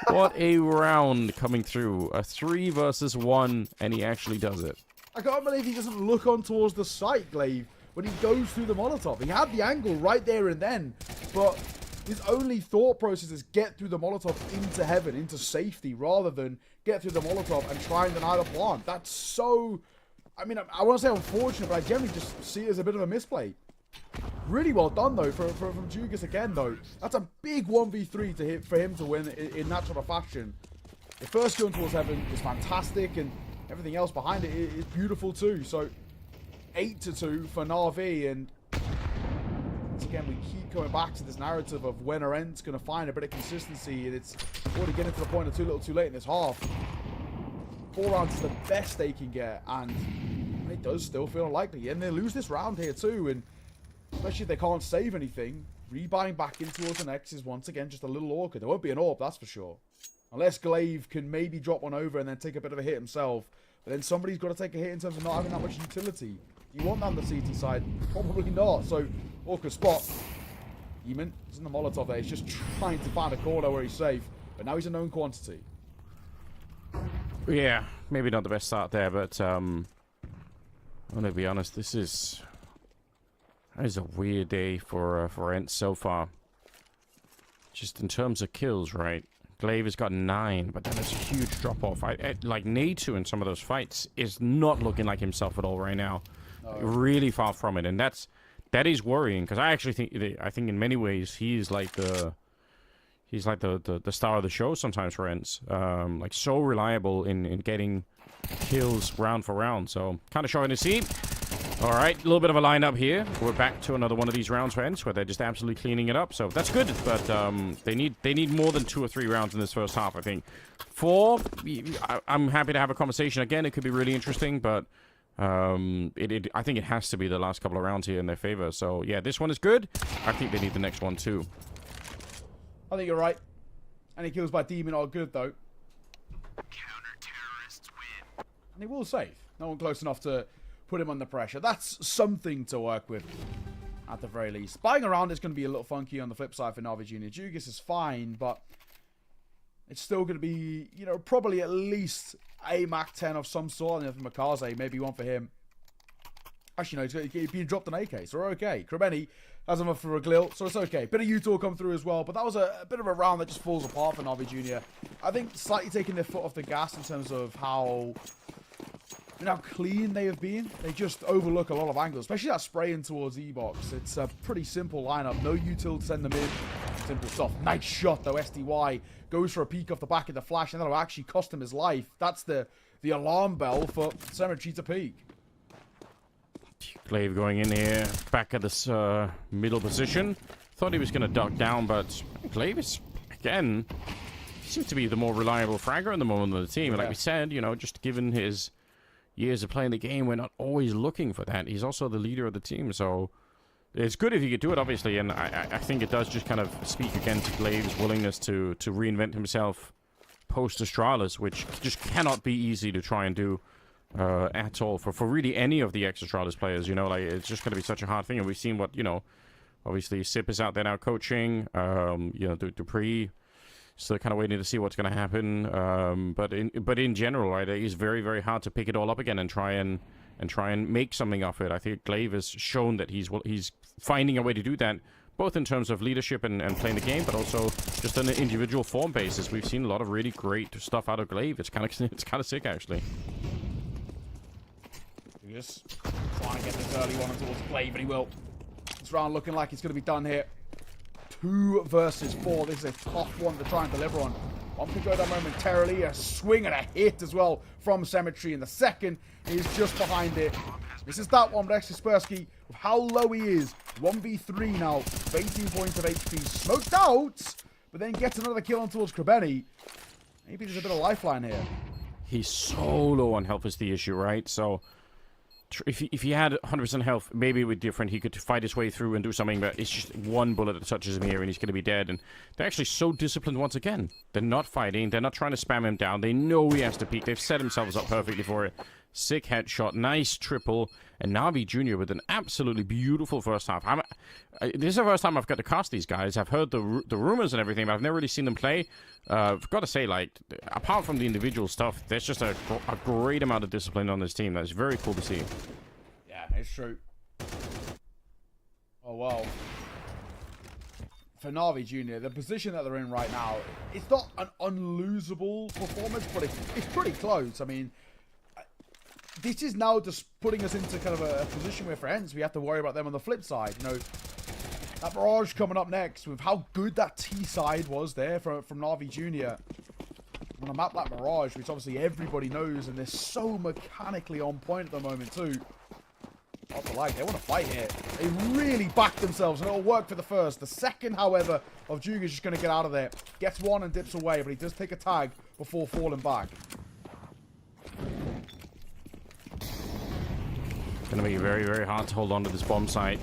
What a round coming through. A 3 versus 1, and he actually does it. I can't believe he doesn't look on towards the site, Glaive, when he goes through the Molotov. He had the angle right there and then, but his only thought process is get through the Molotov into heaven, into safety, rather than get through the Molotov and try and deny the plant. That's so... I mean, I want to say unfortunate, but I generally just see it as a bit of a misplay. Really well done, though, from Jugas again, though. That's a big 1v3 to hit for him to win in that sort of fashion. The first gun towards heaven is fantastic, and everything else behind it is beautiful, too. So, 8-2 for Na'Vi, and once again, we keep coming back to this narrative of when are ENCE going to find a bit of consistency, and it's already getting to the point of too little too late in this half. 4 rounds is the best they can get, and it does still feel unlikely. And they lose this round here too, and especially if they can't save anything, rebuying back in towards the next is once again just a little awkward. There won't be an AWP, that's for sure. Unless Glaive can maybe drop one over and then take a bit of a hit himself. But then somebody's got to take a hit in terms of not having that much utility. Do you want that on the CT side? Probably not. So, awkward spot. Eamon is in the Molotov there. He's just trying to find a corner where he's safe. But now he's a known quantity. Yeah, maybe not the best start there, but I'm gonna be honest. That is a weird day for ENCE so far. Just in terms of kills, right? Glaive has got 9, but then there's a huge drop off. Like Natu in some of those fights is not looking like himself at all right now. No. Really far from it, and that is worrying, because I actually think in many ways he's like the star of the show sometimes for ENCE. Like, so reliable in getting kills round for round. So, kind of showing to see. All right, a little bit of a lineup here. We're back to another one of these rounds for ENCE where they're just absolutely cleaning it up. So that's good, but they need more than 2 or 3 rounds in this first half, I think. 4, I'm happy to have a conversation again. It could be really interesting, but I think it has to be the last couple of rounds here in their favor. So yeah, this one is good. I think they need the next one too. I think you're right. Any kills by Demon are good though. Counter-terrorists win. And he will save. No one close enough to put him under pressure. That's something to work with, at the very least. Spying around is going to be a little funky on the flip side for Na'Vi Jr. Jugas is fine, but it's still going to be, you know, probably at least a Mach 10 of some sort. And for Maazi, maybe one for him. Actually, no, he's being dropped an AK, so we're okay. Krabeni has enough for a Glil, so it's okay. Bit of Utor come through as well, but that was a bit of a round that just falls apart for Na'Vi Jr. I think slightly taking their foot off the gas in terms of how clean they have been. They just overlook a lot of angles, especially that spray in towards E-Box. It's a pretty simple lineup. No util to send them in. Simple stuff. Nice shot, though. SDY goes for a peek off the back of the flash, and that'll actually cost him his life. That's the alarm bell for Cemetery to peek. Glaive going in here, back at this middle position. Thought he was going to duck down, but Glaive is, again, seems to be the more reliable fragger at the moment of the team. Yeah. Like we said, you know, just given his years of playing the game, we're not always looking for that. He's also the leader of the team, so it's good if he could do it, obviously, and I think it does just kind of speak again to Glaive's willingness to reinvent himself post-Astralis, which just cannot be easy to try and do at all for really any of the ex-Astralis players, you know, like, it's just going to be such a hard thing, and we've seen what, you know, obviously Sip is out there now coaching, you know, Dupree, still kind of waiting to see what's going to happen, but in general, right, it's very, very hard to pick it all up again and try and make something of it. I think Glaive has shown that he's finding a way to do that, both in terms of leadership and playing the game, but also just on an individual form basis. We've seen a lot of really great stuff out of Glaive. It's kind of sick, actually. Just trying to get this early one towards Glaive, but he will. This round looking like it's going to be done here. 2 versus 4. This is a tough one to try and deliver on. One can go down momentarily. A swing and a hit as well from Cemetery. And the second is just behind it. This is that one, but Kaspersky, with how low he is, 1v3 now, 18 points of HP, smoked out, but then gets another kill on towards Krabeni. Maybe there's a bit of lifeline here. He's so low on health is the issue, right? So if he had 100% health, maybe it would be different. He could fight his way through and do something, but it's just one bullet that touches him here and he's going to be dead. And they're actually so disciplined once again. They're not fighting. They're not trying to spam him down. They know he has to peek. They've set themselves up perfectly for it. Sick headshot, nice triple, and Na'Vi Jr. with an absolutely beautiful first half. This is the first time I've got to cast these guys. I've heard the rumors and everything, but I've never really seen them play. I've got to say, like, apart from the individual stuff, there's just a great amount of discipline on this team. That's very cool to see. Yeah, it's true. Oh, well. For Na'Vi Jr., the position that they're in right now, it's not an unlosable performance, but it's pretty close. I mean, this is now just putting us into kind of a position where, for ENCE, we have to worry about them on the flip side. You know, that Mirage coming up next with how good that T side was there from Na'Vi Jr. On a map like Mirage, which obviously everybody knows, and they're so mechanically on point at the moment too. What they like, they want to fight here. They really back themselves, and it'll work for the first. The second, however, of Juga is just going to get out of there. Gets one and dips away, but he does take a tag before falling back. Going to be very, very hard to hold on to this bomb site.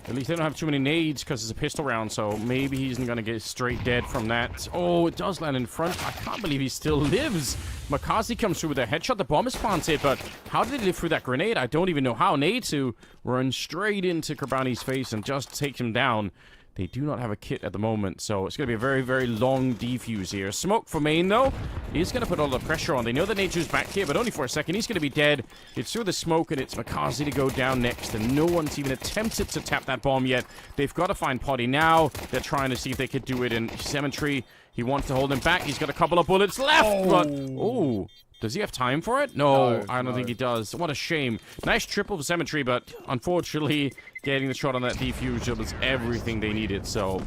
At least they don't have too many nades because it's a pistol round, so maybe he's going to get straight dead from that. Oh, it does land in front. I can't believe he still lives. Maazi comes through with a headshot. The bomb is planted, but how did he live through that grenade? I don't even know how. Nade to run straight into Krabani's face and just take him down. They do not have a kit at the moment, so it's going to be a very, very long defuse here. Smoke for main, though. He's going to put all the pressure on. They know that Nature's back here, but only for a second. He's going to be dead. It's through the smoke, and it's Maazi to go down next, and no one's even attempted to tap that bomb yet. They've got to find Potty now. They're trying to see if they could do it in Cemetery. He wants to hold him back. He's got a couple of bullets left, but... Oh, does he have time for it? No, I don't think he does. What a shame. Nice triple for Cemetery, but unfortunately, getting the shot on that defuser was everything they needed. So,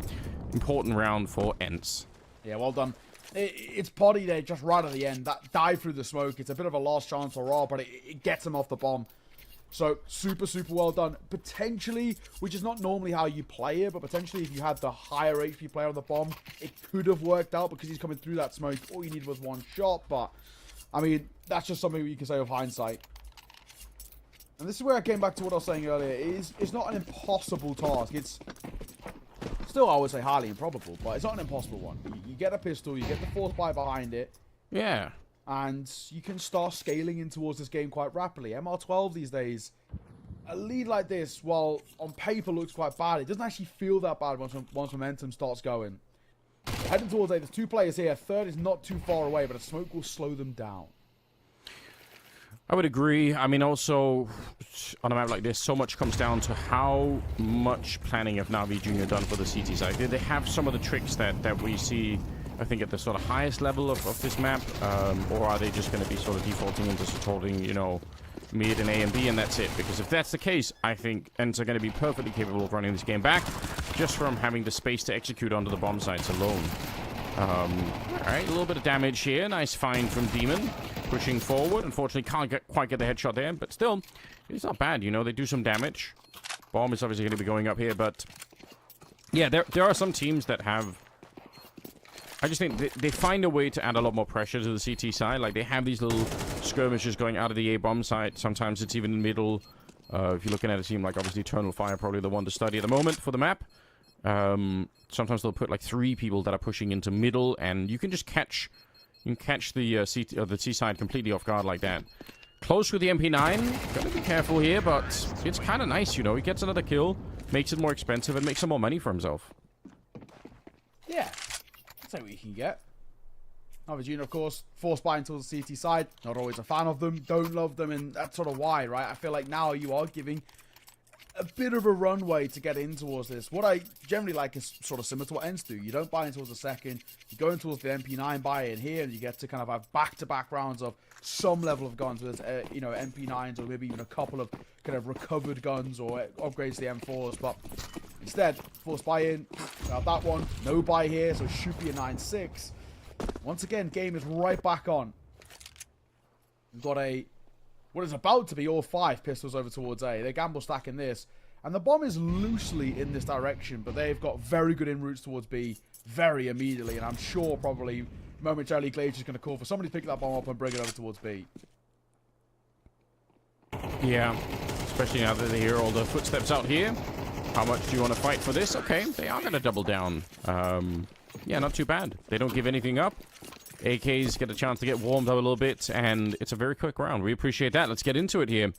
important round for ENCE. Yeah, well done. It's Potty there just right at the end. That dive through the smoke. It's a bit of a last chance for Raw, but it gets him off the bomb. So, super, super well done. Potentially, which is not normally how you play it, but potentially if you had the higher HP player on the bomb, it could have worked out because he's coming through that smoke. All you needed was one shot, but, I mean, that's just something you can say with hindsight. And this is where I came back to what I was saying earlier. It's not an impossible task. It's still, I would say, highly improbable, but it's not an impossible one. You get a pistol, you get the force buy behind it. Yeah. And you can start scaling in towards this game quite rapidly. MR12 these days, a lead like this, while on paper looks quite bad, it doesn't actually feel that bad once momentum starts going. Heading towards A, there's 2 players here. Third is not too far away, but a smoke will slow them down. I would agree. I mean, also, on a map like this, so much comes down to how much planning have Na'Vi Jr. done for the CT side. Did they have some of the tricks that we see, I think, at the sort of highest level of this map? Or are they just going to be sort of defaulting into supporting, you know, mid and A and B, and that's it? Because if that's the case, I think ENCE are going to be perfectly capable of running this game back just from having the space to execute onto the bomb sites alone. Alright, a little bit of damage here. Nice find from Demon. Pushing forward. Unfortunately, can't quite get the headshot there, but still, it's not bad, you know. They do some damage. Bomb is obviously going to be going up here, but yeah, there are some teams that have... I just think they find a way to add a lot more pressure to the CT side. Like, they have these little skirmishes going out of the A bomb site. Sometimes it's even in the middle. If you're looking at a team like, obviously, Eternal Fire, probably the one to study at the moment for the map. Sometimes they'll put, like, 3 people that are pushing into middle, and you can just catch... You can catch the T side completely off guard like that. Close with the MP9. Gotta be careful here, but it's kind of nice, you know. He gets another kill, makes it more expensive, and makes some more money for himself. Yeah, that's what you can get. Na'Vi Jr., of course, force buying towards the CT side. Not always a fan of them. Don't love them, and that's sort of why, right? I feel like now you are giving a bit of a runway to get in towards this. What I generally like is sort of similar to what ENCE do. You don't buy in towards the second. You go in towards the MP9 buy in here, and you get to kind of have back-to-back rounds of some level of guns, whether it's, you know, MP9s or maybe even a couple of kind of recovered guns or upgrades to the M4s. But instead, force buy in. Now that one, no buy here, so it should be a 9-6. Once again, game is right back on. We've got what is about to be all 5 pistols over towards A. They gamble stacking this. And the bomb is loosely in this direction, but they've got very good in routes towards B very immediately. And I'm sure probably momentarily Glazer's going to call for somebody to pick that bomb up and bring it over towards B. Yeah, especially now that they hear all the footsteps out here. How much do you want to fight for this? Okay, they are going to double down. Yeah, not too bad. They don't give anything up. AKs get a chance to get warmed up a little bit, and it's a very quick round. We appreciate that. Let's get into it here.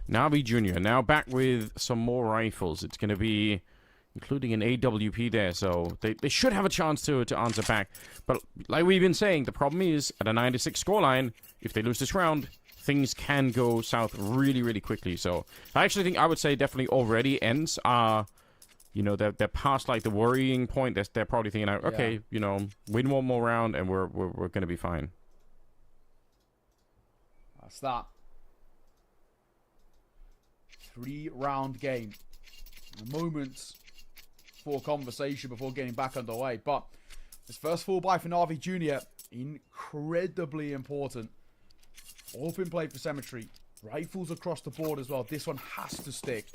Na'Vi Jr. now back with some more rifles. It's going to be including an AWP there, so they should have a chance to answer back. But like we've been saying, the problem is at a 9-6 scoreline, if they lose this round, things can go south really, really quickly. So I actually think I would say definitely already ENCE are... You know, they're past, like, the worrying point. They're probably thinking, okay, yeah, you know, win one more round and we're going to be fine. That's that. 3-round game. A moment for conversation before getting back underway. But this first full buy for Na'Vi Jr., incredibly important. All been played for Cemetery. Rifles across the board as well. This one has to stick.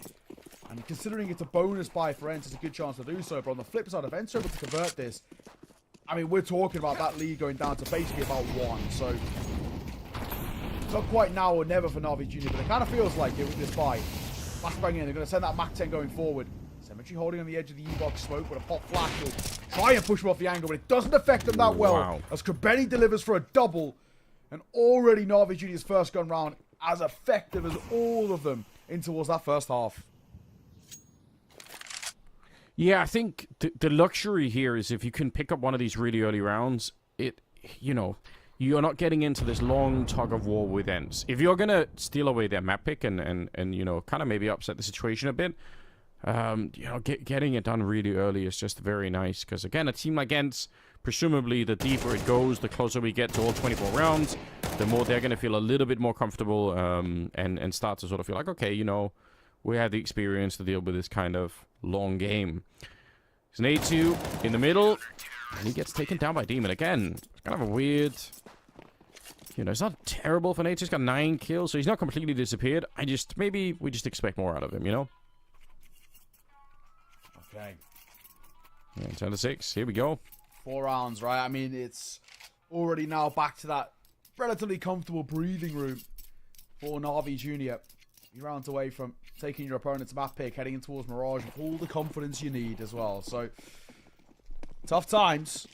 And considering it's a bonus buy for ENCE, it's a good chance to do so. But on the flip side, if ENCE are able to convert this, I mean, we're talking about that lead going down to basically about 1. So, not quite now or never for Na'Vi Jr., but it kind of feels like it with this buy. Fast bang in. They're going to send that Mach 10 going forward. Cemetery holding on the edge of the E-box smoke with a pop flash. Will try and push him off the angle, but it doesn't affect them that well. Wow. As Krebeni delivers for a double. And already Na'Vi Jr.'s first gun round as effective as all of them in towards that first half. Yeah, I think the luxury here is if you can pick up one of these really early rounds, you know, you're not getting into this long tug of war with ENCE. If you're going to steal away their map pick and you know, kind of maybe upset the situation a bit, you know, getting it done really early is just very nice. Because, again, a team like ENCE, presumably the deeper it goes, the closer we get to all 24 rounds, the more they're going to feel a little bit more comfortable and start to sort of feel like, okay, you know, we have the experience to deal with this kind of long game. It's an A2 in the middle, and he gets taken down by Demon again. It's kind of a weird... You know, it's not terrible for Nate. He's got 9 kills, so he's not completely disappeared. Maybe we just expect more out of him, you know? Okay. Yeah, 10 to 6. Here we go. 4 rounds, right? I mean, it's already now back to that relatively comfortable breathing room for Na'Vi Jr. You're rounds away from taking your opponent's map pick, heading in towards Mirage with all the confidence you need as well. So, tough times.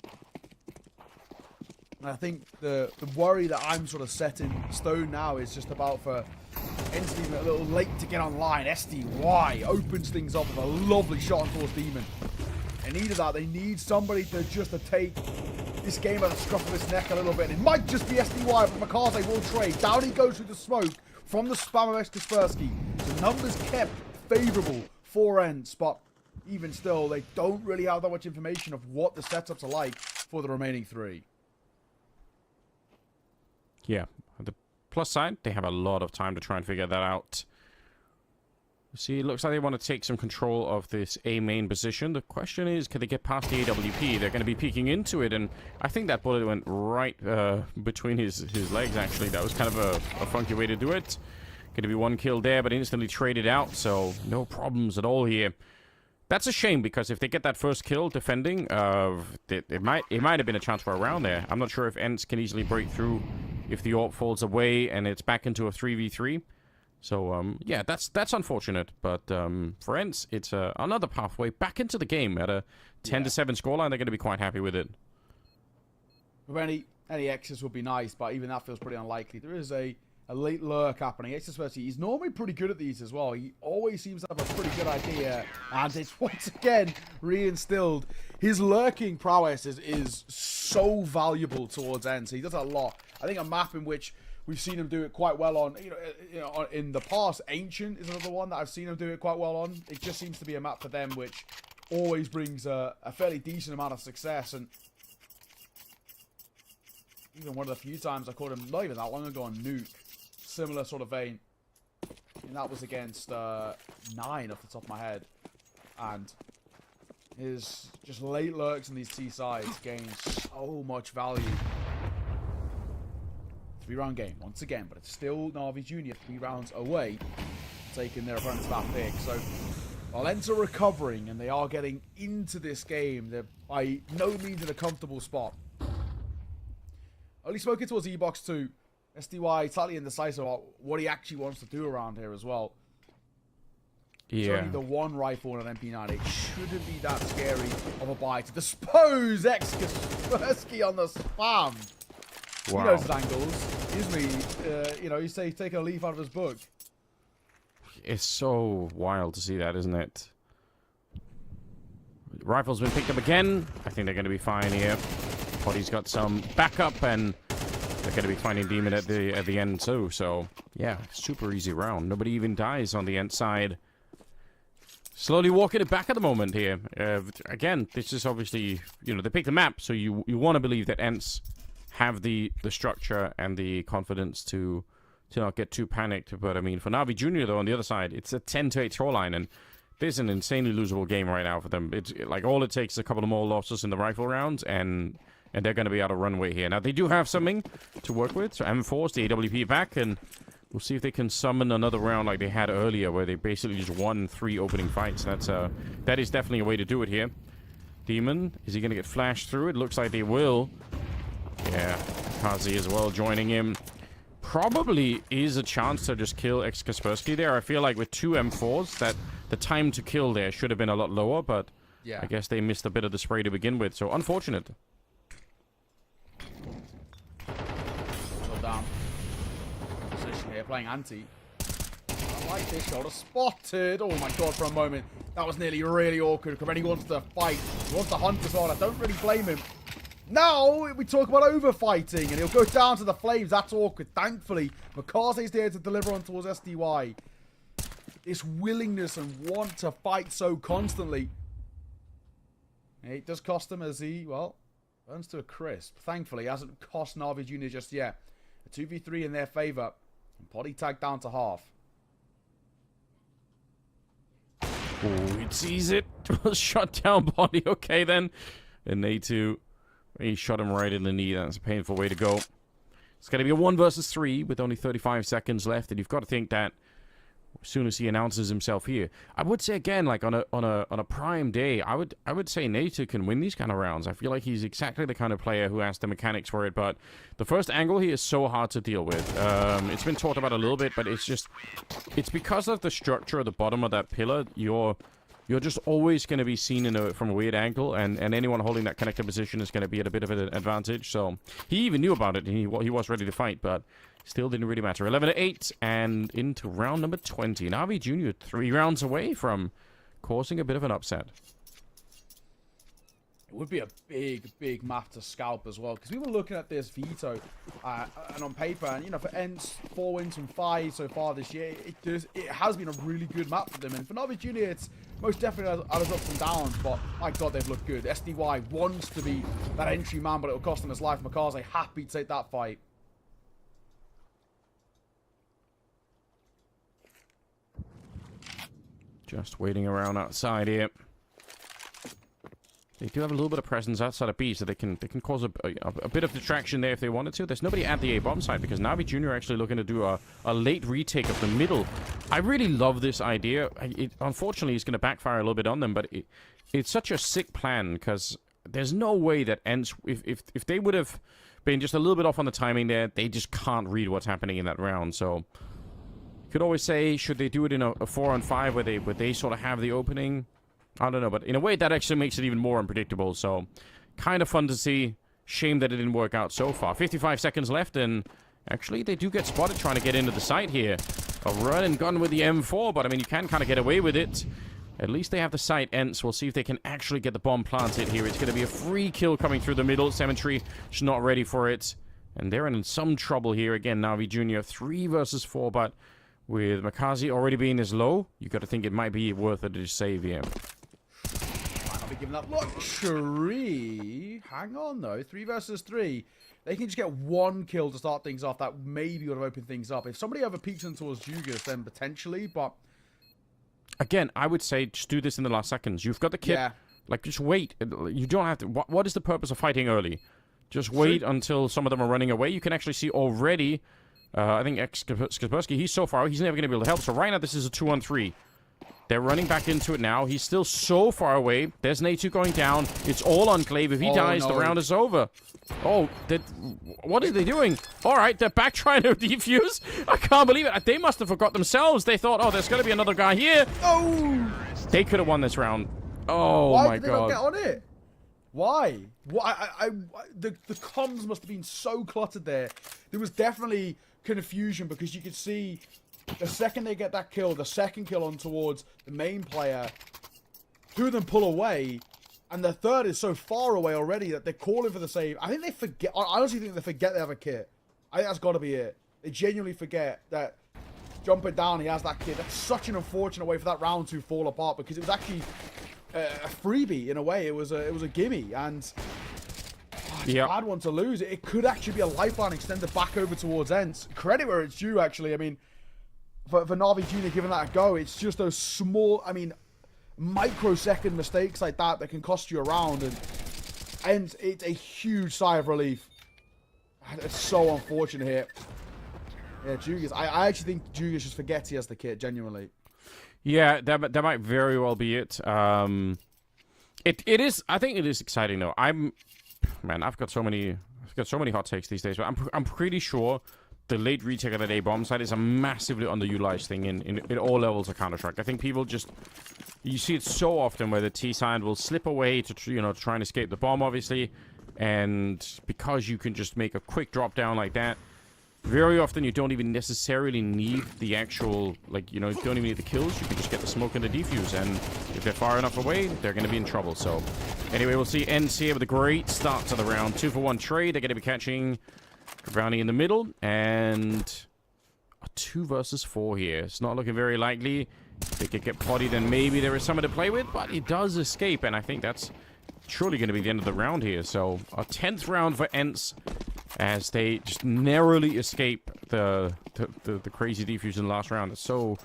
And I think the worry that I'm sort of set in stone now is just about for ENCE even a little late to get online. SDY opens things up with a lovely shot towards Demon. They needed that. They need somebody to take this game at the scruff of his neck a little bit. It might just be SDY, but Maazi will trade. Down he goes through the smoke from the spam of Kaspersky. The numbers kept favorable for ENCE, but even still, they don't really have that much information of what the setups are like for the remaining 3. Yeah. On the plus side, they have a lot of time to try and figure that out. See, it looks like they want to take some control of this A main position. The question is, can they get past the AWP? They're going to be peeking into it, and I think that bullet went right between his legs, actually. That was kind of a funky way to do it. Going to be 1 kill there, but instantly traded out, so no problems at all here. That's a shame, because if they get that first kill defending, it might have been a chance for a round there. I'm not sure if ENCE can easily break through if the AWP falls away and it's back into a 3v3. So, yeah, that's unfortunate. But for ENCE, it's another pathway back into the game at a 10 to 7 scoreline. They're going to be quite happy with it. With any X's would be nice, but even that feels pretty unlikely. There is a late lurk happening. Especially, he's normally pretty good at these as well. He always seems to have a pretty good idea, and it's once again reinstilled. His lurking prowess is so valuable towards ENCE. He does that a lot. I think a map in which we've seen him do it quite well on, you know, in the past. Ancient is another one that I've seen him do it quite well on. It just seems to be a map for them which always brings a fairly decent amount of success. And even one of the few times I caught him not even that long ago on Nuke, similar sort of vein. And that was against 9 off the top of my head. And his just late lurks in these T sides gain so much value. 3-round game once again, but it's still Na'Vi Jr. 3 rounds away, taking their opponent's map pick. So while ENCE are recovering and they are getting into this game, they're by no means in a comfortable spot. Only spoken towards E-Box 2. SDY slightly indecisive about what he actually wants to do around here as well. Yeah. It's only the 1 rifle and an MP9. It shouldn't be that scary of a buy to dispose Kaspersky on the spam. Wow. He knows his angles, isn't he? You know, he's taking a leaf out of his book. It's so wild to see that, isn't it? Rifle's been picked up again. I think they're going to be fine here. Body's got some backup, and they're going to be finding Demon at the end too. So, yeah, super easy round. Nobody even dies on the end side. Slowly walking it back at the moment here. Again, this is obviously, you know, they pick the map, so you want to believe that ENCE have the structure and the confidence to not get too panicked. But I mean, for Na'Vi Jr. though, on the other side, it's a 10 to 8 scoreline, and this is an insanely losable game right now for them. It's like all it takes is a couple of more losses in the rifle rounds, and they're going to be out of runway here. Now they do have something to work with. So M4's the AWP back, and we'll see if they can summon another round like they had earlier, where they basically just won 3 opening fights. That is definitely a way to do it here. Demon, is he going to get flashed through? It looks like they will. Yeah, Maazi as well joining him. Probably is a chance to just kill Kaspersky there. I feel like with 2 M4s, that the time to kill there should have been a lot lower, but yeah, I guess they missed a bit of the spray to begin with, so unfortunate. So down. Position here, playing anti. I like this shoulder. Spotted! Oh my god, for a moment. That was nearly really awkward. Because he wants to fight. He wants to hunt as well. I don't really blame him. Now, we talk about overfighting, and he'll go down to the flames. That's awkward. Thankfully, Maazi's there to deliver on towards SDY. This willingness and want to fight so constantly. It does cost him as he, well, burns to a crisp. Thankfully, it hasn't cost Na'Vi Jr. just yet. A 2v3 in their favor. And body tag down to half. Oh, it sees it. Shot down body. Okay, then. And A2. He shot him right in the knee. That's a painful way to go. It's going to be a 1 versus 3 with only 35 seconds left, and you've got to think that as soon as he announces himself here, I would say again, like on a prime day, I would say Veto can win these kind of rounds. I feel like he's exactly the kind of player who has the mechanics for it. But the first angle here is so hard to deal with. It's been talked about a little bit, but it's because of the structure at the bottom of that pillar. You're just always going to be seen from a weird angle, and anyone holding that connector position is going to be at a bit of an advantage. So he even knew about it, and he was ready to fight, but still didn't really matter. 11-8, and into round number 20. Navi Jr. 3 rounds away from causing a bit of an upset. It would be a big map to scalp as well, because we were looking at this Veto, and on paper, and for ENCE, 4 wins from 5 so far this year, it has been a really good map for them. And for Navi Jr., it's most definitely had its ups and downs, but my God, they've looked good. SDY wants to be that entry man, but it'll cost him his life. Maazi happy to take that fight. Just waiting around outside here. They do have a little bit of presence outside of B, so they can cause a bit of distraction there if they wanted to. There's nobody at the A-bomb side because Navi Jr. are actually looking to do a late retake of the middle. I really love this idea. Unfortunately, it's going to backfire a little bit on them, but it's such a sick plan because there's no way that ENCE, if they would have been just a little bit off on the timing there, they just can't read what's happening in that round. So you could always say, should they do it in a 4-on-5 where they sort of have the opening? I don't know, but in a way that actually makes it even more unpredictable. So kind of fun to see. Shame that it didn't work out so far. 55 seconds left, and actually they do get spotted trying to get into the site here. A run and gun with the M4, but I mean, you can kind of get away with it. At least they have the site ENCE. We'll see if they can actually get the bomb planted here. It's going to be a free kill coming through the middle. Cemetery is not ready for it. And they're in some trouble here. Again, Navi Jr. 3 versus 4, but with Maazi already being this low, you got to think it might be worth it to save here. Might not be giving that luxury. Hang on, though. 3 versus 3. They can just get 1 kill to start things off. That maybe would have opened things up. If somebody ever peeks in towards Jugas, then potentially, but... Again, I would say just do this in the last seconds. You've got the kit. Yeah. Like, just wait. You don't have to... What is the purpose of fighting early? Just wait until some of them are running away. You can actually see already... I think Kaspersky, he's so far, he's never going to be able to help. So right now, this is a 2-on-3. They're running back into it now. He's still so far away. There's Veto going down. It's all Enclave. If he dies, the round is over. Oh, what are they doing? All right, they're back trying to defuse. I can't believe it. They must have forgot themselves. They thought, oh, there's going to be another guy here. Oh! They could have won this round. Oh, Why my did they God. not get on it? Why? The comms must have been so cluttered there. There was definitely confusion because you could see the second they get that kill, the second kill on towards the main player, 2 of them pull away, and the third is so far away already that they're calling for the save. I think they forget. I honestly think they forget they have a kit. I think that's got to be it. They genuinely forget that jumping down, he has that kit. That's such an unfortunate way for that round to fall apart because it was actually a freebie in a way. It was a gimme, and it's a bad one to lose. It could actually be a lifeline extended back over towards ENCE. Credit where it's due, actually. I mean, for Navi Jr. giving that a go, it's just those small, I mean, microsecond mistakes like that can cost you a round, and it's a huge sigh of relief. It's so unfortunate here. Yeah, Jugas. I actually think Jugas just forgets he has the kit, genuinely. Yeah, that might very well be it. It is. I think it is exciting though. I've got so many hot takes these days, but I'm pretty sure the late retake of that A-bomb side is a massively underutilized thing in all levels of Counter-Strike. I think people just... You see it so often where the T side will slip away to try and escape the bomb, obviously. And because you can just make a quick drop down like that, very often you don't even necessarily need the actual, you don't even need the kills. You can just get the smoke and the defuse. And if they're far enough away, they're going to be in trouble. So anyway, we'll see ENCE here with a great start to the round. 2-for-1 trade. They're going to be catching Brownie in the middle, and a 2 versus 4 here. It's not looking very likely. If they could get potty, then maybe there is someone to play with, but he does escape, and I think that's surely going to be the end of the round here. So a 10th round for ENCE as they just narrowly escape the crazy defuse in the last round. It's so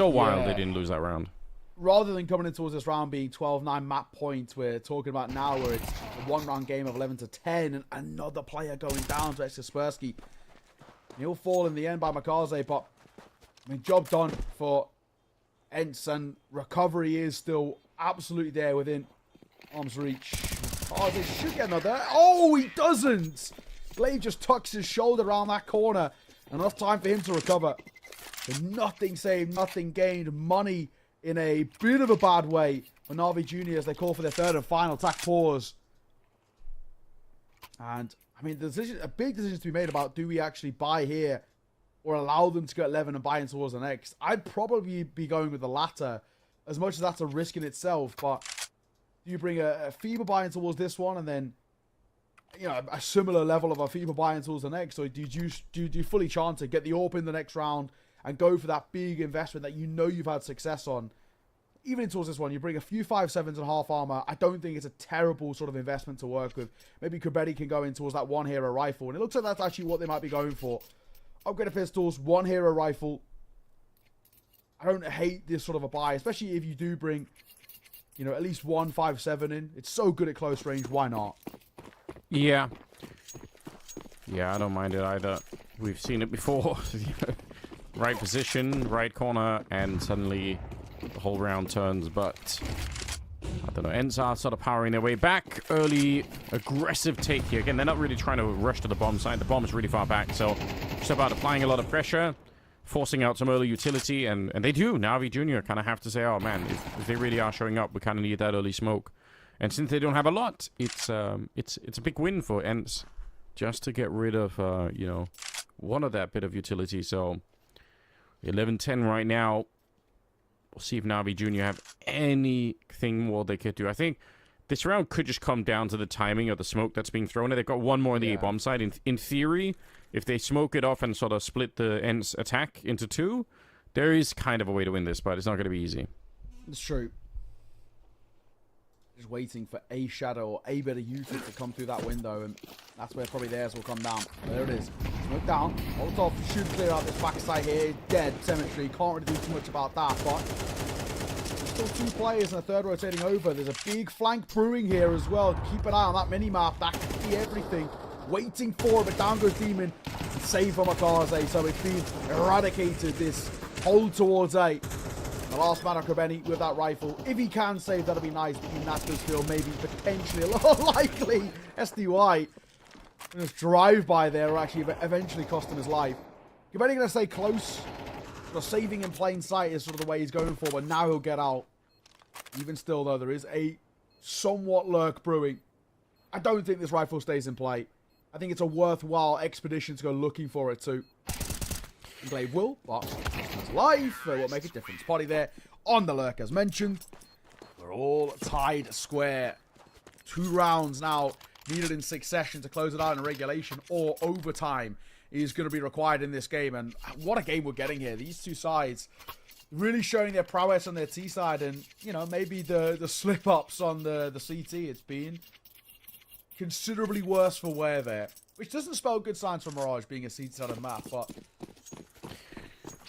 wild they didn't lose that round. Rather than coming in towards this round being 12-9 map points, we're talking about now where it's a 1-round game of 11-10 and another player going down to Kaspersky. He'll fall in the end by Maazi, but I mean, job done for ENCE, and recovery is still absolutely there within arm's reach. Maazi should get another. Oh, he doesn't! Glaive just tucks his shoulder around that corner. Enough time for him to recover. But nothing saved, nothing gained. Money in a bit of a bad way for Na'Vi Jr. as they call for their third and final attack pause. And, I mean, a big decision to be made about, do we actually buy here or allow them to get 11 and buy in towards the next? I'd probably be going with the latter, as much as that's a risk in itself. But do you bring a feeble buy in towards this one and then, you know, a similar level of a feeble buy in towards the next? Or do you fully chance it, get the AWP in the next round, and go for that big investment that you know you've had success on? Even towards this one, you bring a few 5.7s and half armor. I don't think it's a terrible sort of investment to work with. Maybe Kubetti can go in towards that one hero rifle. And it looks like that's actually what they might be going for. Upgraded pistols, one hero rifle. I don't hate this sort of a buy, especially if you do bring, you know, at least one 5.7 in. It's so good at close range. Why not? Yeah. Yeah, I don't mind it either. We've seen it before. Right position, right corner, and suddenly the whole round turns. But I don't know. ENCE are sort of powering their way back. Early aggressive take here. Again, they're not really trying to rush to the bomb site. The bomb is really far back, so just about applying a lot of pressure, forcing out some early utility, and they do. Na'Vi Jr. kind of have to say, oh man, if they really are showing up, we kind of need that early smoke. And since they don't have a lot, it's a big win for ENCE just to get rid of you know, one of that bit of utility. So 11-10 right now. We'll see if Na'Vi Jr. have anything more they could do. I think this round could just come down to the timing of the smoke that's being thrown. They've got one more on the A-bomb side. In theory, if they smoke it off and sort of split the ENCE attack into two, there is kind of a way to win this, but it's not going to be easy. It's true. Just waiting for a shadow or a bit of usage to come through that window, and that's where probably theirs will come down. There it is. Smoke down. Molotov should clear out this backside here. Dead cemetery. Can't really do too much about that, but there's still two players and a third rotating over. There's a big flank brewing here as well. Keep an eye on that mini-map. That could be everything. Waiting for it, but down goes Demon. Save from Maazi, so it's been eradicated. This hold towards A. The last man, Kubetti, with that rifle. If he can save, that'll be nice. But even that does feel maybe potentially a lot likely. SDY. Just drive by there will actually eventually cost him his life. Kubetti going to stay close. The saving in plain sight is sort of the way he's going for. But now he'll get out. Even still, though, there is a somewhat lurk brewing. I don't think this rifle stays in play. I think it's a worthwhile expedition to go looking for it too. Glaive will, but his life will make a difference. Potty there on the lurk as mentioned. We're all tied square. 2 rounds now needed in succession to close it out in regulation, or overtime is going to be required in this game. And what a game we're getting here. These two sides really showing their prowess on their T side, and you know, maybe the slip ups on the CT. It's been considerably worse for wear there, which doesn't spell good signs for Mirage being a CT side of the map, but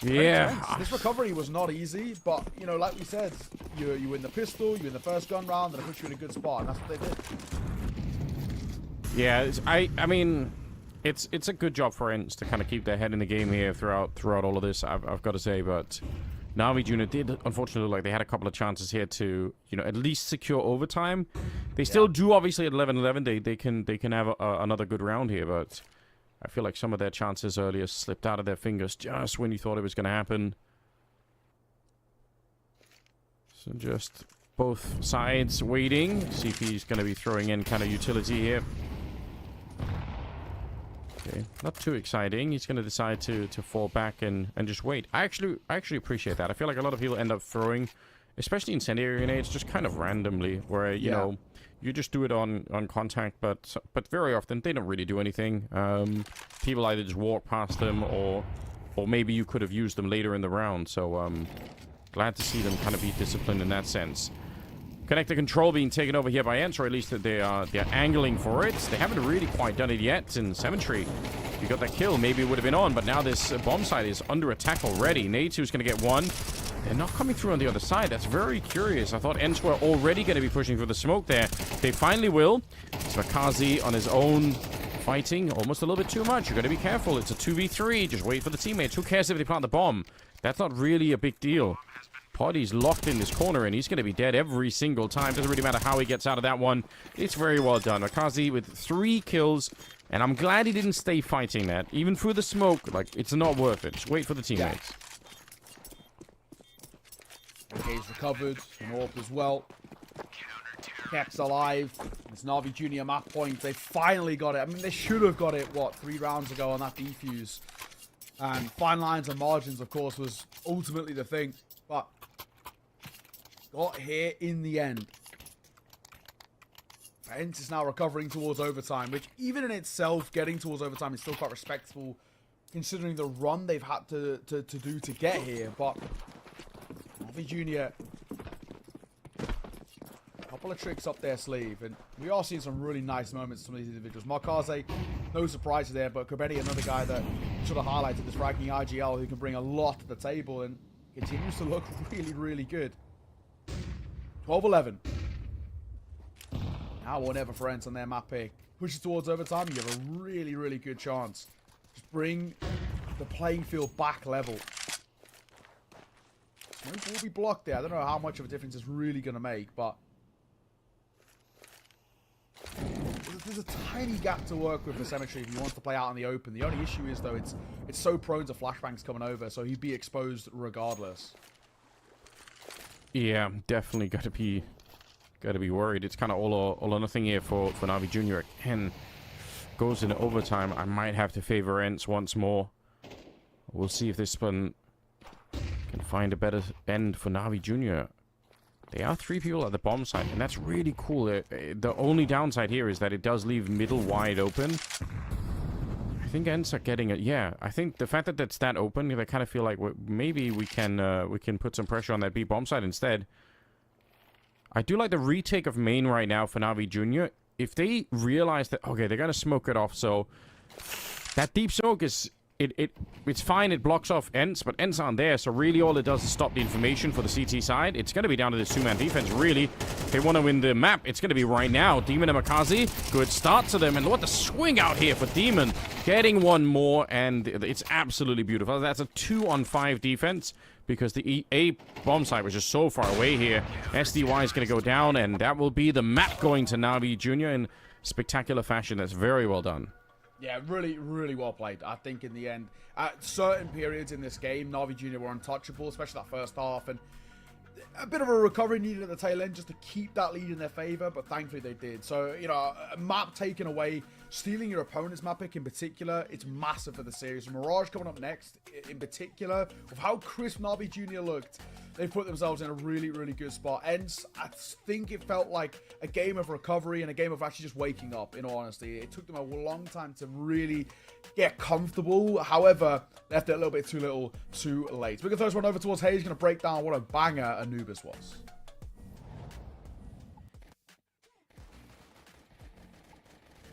yeah, this recovery was not easy, but you know, like we said, you win the pistol, you win the first gun round, and it puts you in a good spot, and that's what they did. Yeah, I mean, it's a good job for ENCE to kind of keep their head in the game here throughout all of this. I've got to say, but Na'Vi Jr. did unfortunately, like, they had a couple of chances here to, you know, at least secure overtime. They still do, obviously, at 11-11. They can have another good round here, but I feel like some of their chances earlier slipped out of their fingers just when you thought it was going to happen. So just both sides waiting. CP's going to be throwing in kind of utility here. Okay, not too exciting. He's going to decide to fall back and just wait. I actually appreciate that. I feel like a lot of people end up throwing, especially incendiary grenades, just kind of randomly, where you know, you just do it on contact, but very often they don't really do anything. People either just walk past them, or maybe you could have used them later in the round. So glad to see them kind of be disciplined in that sense. Connector control being taken over here by ENCE, or at least they're angling for it. They haven't really quite done it yet. In Cemetery, if you got that kill, maybe it would have been on, but now this bomb site is under attack already. Nade2's going to get one. They're not coming through on the other side. That's very curious. I thought ENCE were already going to be pushing through the smoke there. They finally will. It's Maazi on his own fighting almost a little bit too much. You're going to be careful. It's a 2v3. Just wait for the teammates. Who cares if they plant the bomb? That's not really a big deal. Poddy's locked in this corner, and he's going to be dead every single time. Doesn't really matter how he gets out of that one. It's very well done. Maazi with 3 kills, and I'm glad he didn't stay fighting that. Even through the smoke, like, it's not worth it. Just wait for the teammates. He's recovered. North as well. Kept alive. It's Na'Vi Junior map point. They finally got it. I mean, they should have got it, what, 3 rounds ago on that defuse. And fine lines and margins, of course, was ultimately the thing. But got here in the end. ENCE is now recovering towards overtime, which even in itself, getting towards overtime is still quite respectable, considering the run they've had to do to get here. But Na'Vi Junior, a couple of tricks up their sleeve, and we are seeing some really nice moments from these individuals. Maazi, no surprise there, but Kobeni, another guy that should have highlighted this ranking IGL, who can bring a lot to the table and continues to look really, really good. 12-11. Now or never for ENCE on their map pick. Pushes towards overtime, you have a really, really good chance. Just bring the playing field back level. Smoke will be blocked there. I don't know how much of a difference it's really going to make, but there's a tiny gap to work with for Cemetery if he wants to play out in the open. The only issue is, though, it's so prone to flashbangs coming over, so he'd be exposed regardless. Yeah, definitely got to be worried. It's kind of all or nothing here for Na'Vi Junior. Again, goes into overtime. I might have to favor ENCE once more. We'll see if this one can find a better end for Na'Vi Junior. There are 3 people at the bomb site, and that's really cool. The only downside here is that it does leave middle wide open. I think ENCE are getting it. Yeah, I think the fact that that's that open, they kind of feel like maybe we can put some pressure on that B bomb site instead. I do like the retake of main right now for Na'Vi Junior. If they realize that, okay, they're gonna smoke it off, so that deep smoke is. It's fine, it blocks off ENCE, but ENCE aren't there, so really all it does is stop the information for the CT side. It's going to be down to this 2-man defense, really. If they want to win the map, it's going to be right now. Demon and Maazi, good start to them, and what the swing out here for Demon. Getting one more, and it's absolutely beautiful. That's a 2-on-5 defense, because the A bomb site was just so far away here. SDY is going to go down, and that will be the map going to Na'Vi Junior in spectacular fashion. That's very well done. Yeah, really, really well played. I think in the end, at certain periods in this game, Na'Vi Junior were untouchable, especially that first half, and a bit of a recovery needed at the tail end just to keep that lead in their favor, but thankfully they did. So, you know, a map taken away, stealing your opponent's map pick in particular, it's massive for the series. Mirage coming up next, in particular, with how crisp Na'Vi Junior looked, they've put themselves in a really, really good spot. ENCE, I think it felt like a game of recovery and a game of actually just waking up, in all honesty. It took them a long time to really get comfortable. However, left it a little bit too little, too late. We're going to throw this one over towards Hayes. He's going to break down what a banger Anubis was.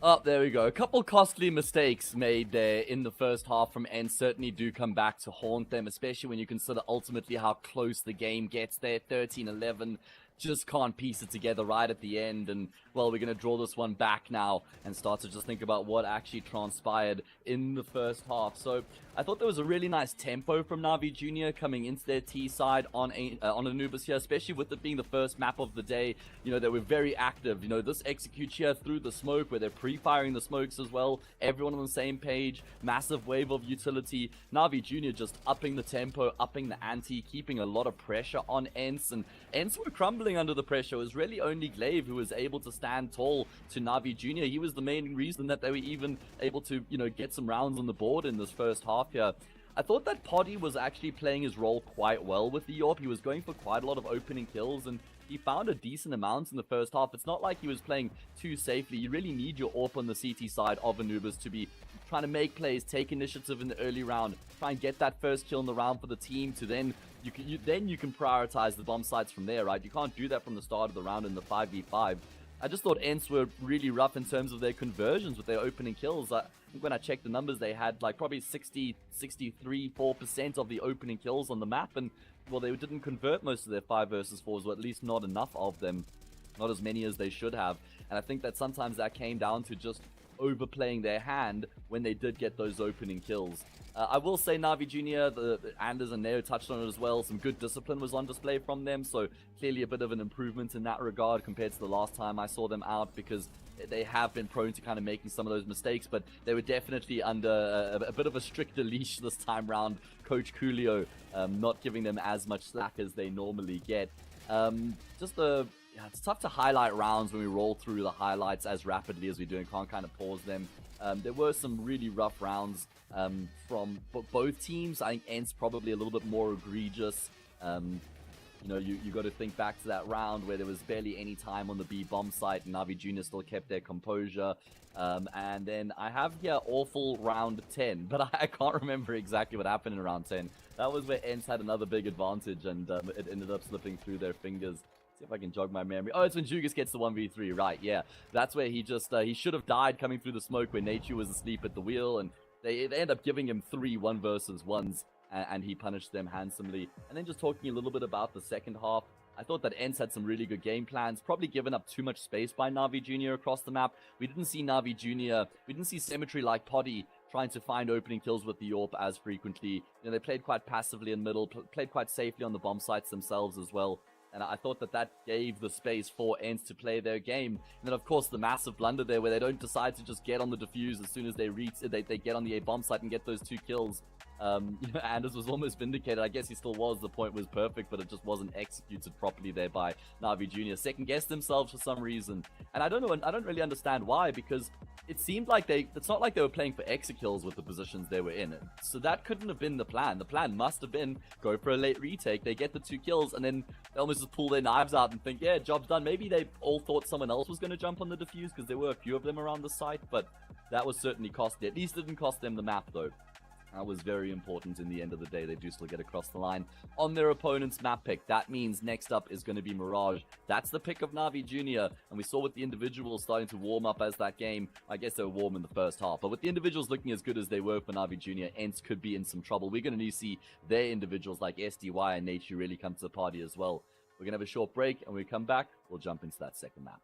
Oh, there we go. A couple costly mistakes made there in the first half from ENCE certainly do come back to haunt them, especially when you consider ultimately how close the game gets there. 13-11, just can't piece it together right at the end. And, well, we're going to draw this one back now and start to just think about what actually transpired in the first half. So I thought there was a really nice tempo from Na'Vi Junior coming into their T side on Anubis here, especially with it being the first map of the day. You know, they were very active. You know, this executes here through the smoke where they're pre-firing the smokes as well. Everyone on the same page. Massive wave of utility. Na'Vi Junior just upping the tempo, upping the ante, keeping a lot of pressure on ENCE. And ENCE were crumbling under the pressure. It was really only Glaive who was able to stand tall to Na'Vi Junior. He was the main reason that they were even able to, you know, get some rounds on the board in this first half here. I thought that Poddy was actually playing his role quite well with the AWP. He was going for quite a lot of opening kills, and he found a decent amount in the first half. It's not like he was playing too safely. You really need your AWP on the CT side of Anubis to be trying to make plays, take initiative in the early round, try and get that first kill in the round for the team to then you can prioritize the bomb sites from there, right? You can't do that from the start of the round in the 5v5. I just thought ENCE were really rough in terms of their conversions with their opening kills. I think when I checked the numbers, they had like probably 4% of the opening kills on the map, and well, they didn't convert most of their 5 versus 4s, or at least not enough of them, not as many as they should have. And I think that sometimes that came down to just overplaying their hand when they did get those opening kills. I will say Na'Vi Jr., the Anders and Neo touched on it as well. Some good discipline was on display from them, so clearly a bit of an improvement in that regard compared to the last time I saw them out, because they have been prone to kind of making some of those mistakes, but they were definitely under a bit of a stricter leash this time round. Coach Coolio not giving them as much slack as they normally get. It's tough to highlight rounds when we roll through the highlights as rapidly as we do and can't kind of pause them. There were some really rough rounds from both teams. I think ENCE probably a little bit more egregious. You got to think back to that round where there was barely any time on the B bomb site and Na'Vi Jr. still kept their composure. And then I have here awful round 10, but I can't remember exactly what happened in round 10. That was where ENCE had another big advantage, and it ended up slipping through their fingers. See if I can jog my memory. Oh, it's when Jugas gets the 1v3, right? Yeah, that's where he should have died coming through the smoke when Nature was asleep at the wheel, and they end up giving him 3 1v1s, and he punished them handsomely. And then just talking a little bit about the second half, I thought that ENCE had some really good game plans, probably given up too much space by Na'Vi Jr. across the map. We didn't see Na'Vi Jr., we didn't see Symmetry like Poddy trying to find opening kills with the AWP as frequently. They played quite passively in middle, played quite safely on the bomb sites themselves as well. And I thought that gave the space for ENCE to play their game. And then, of course, the massive blunder there where they don't decide to just get on the defuse as soon as they get on the A bomb site and get those 2 kills. Anders was almost vindicated. I guess he still was. The point was perfect, but it just wasn't executed properly there by Na'Vi Jr. Second-guessed themselves for some reason. And I don't know, I don't really understand why, because it seemed like it's not like they were playing for exit kills with the positions they were in. So that couldn't have been the plan. The plan must have been go for a late retake. They get the 2 kills, and then they almost just pull their knives out and think, yeah, job's done. Maybe they all thought someone else was going to jump on the defuse because there were a few of them around the site, but that was certainly costly. At least it didn't cost them the map, though. That was very important in the end of the day. They do still get across the line on their opponent's map pick. That means next up is going to be Mirage. That's the pick of Na'Vi Jr. And we saw with the individuals starting to warm up as that game. I guess they were warm in the first half. But with the individuals looking as good as they were for Na'Vi Jr., ENCE could be in some trouble. We're going to need to see their individuals like SDY and Nature really come to the party as well. We're going to have a short break, and when we come back, we'll jump into that second map.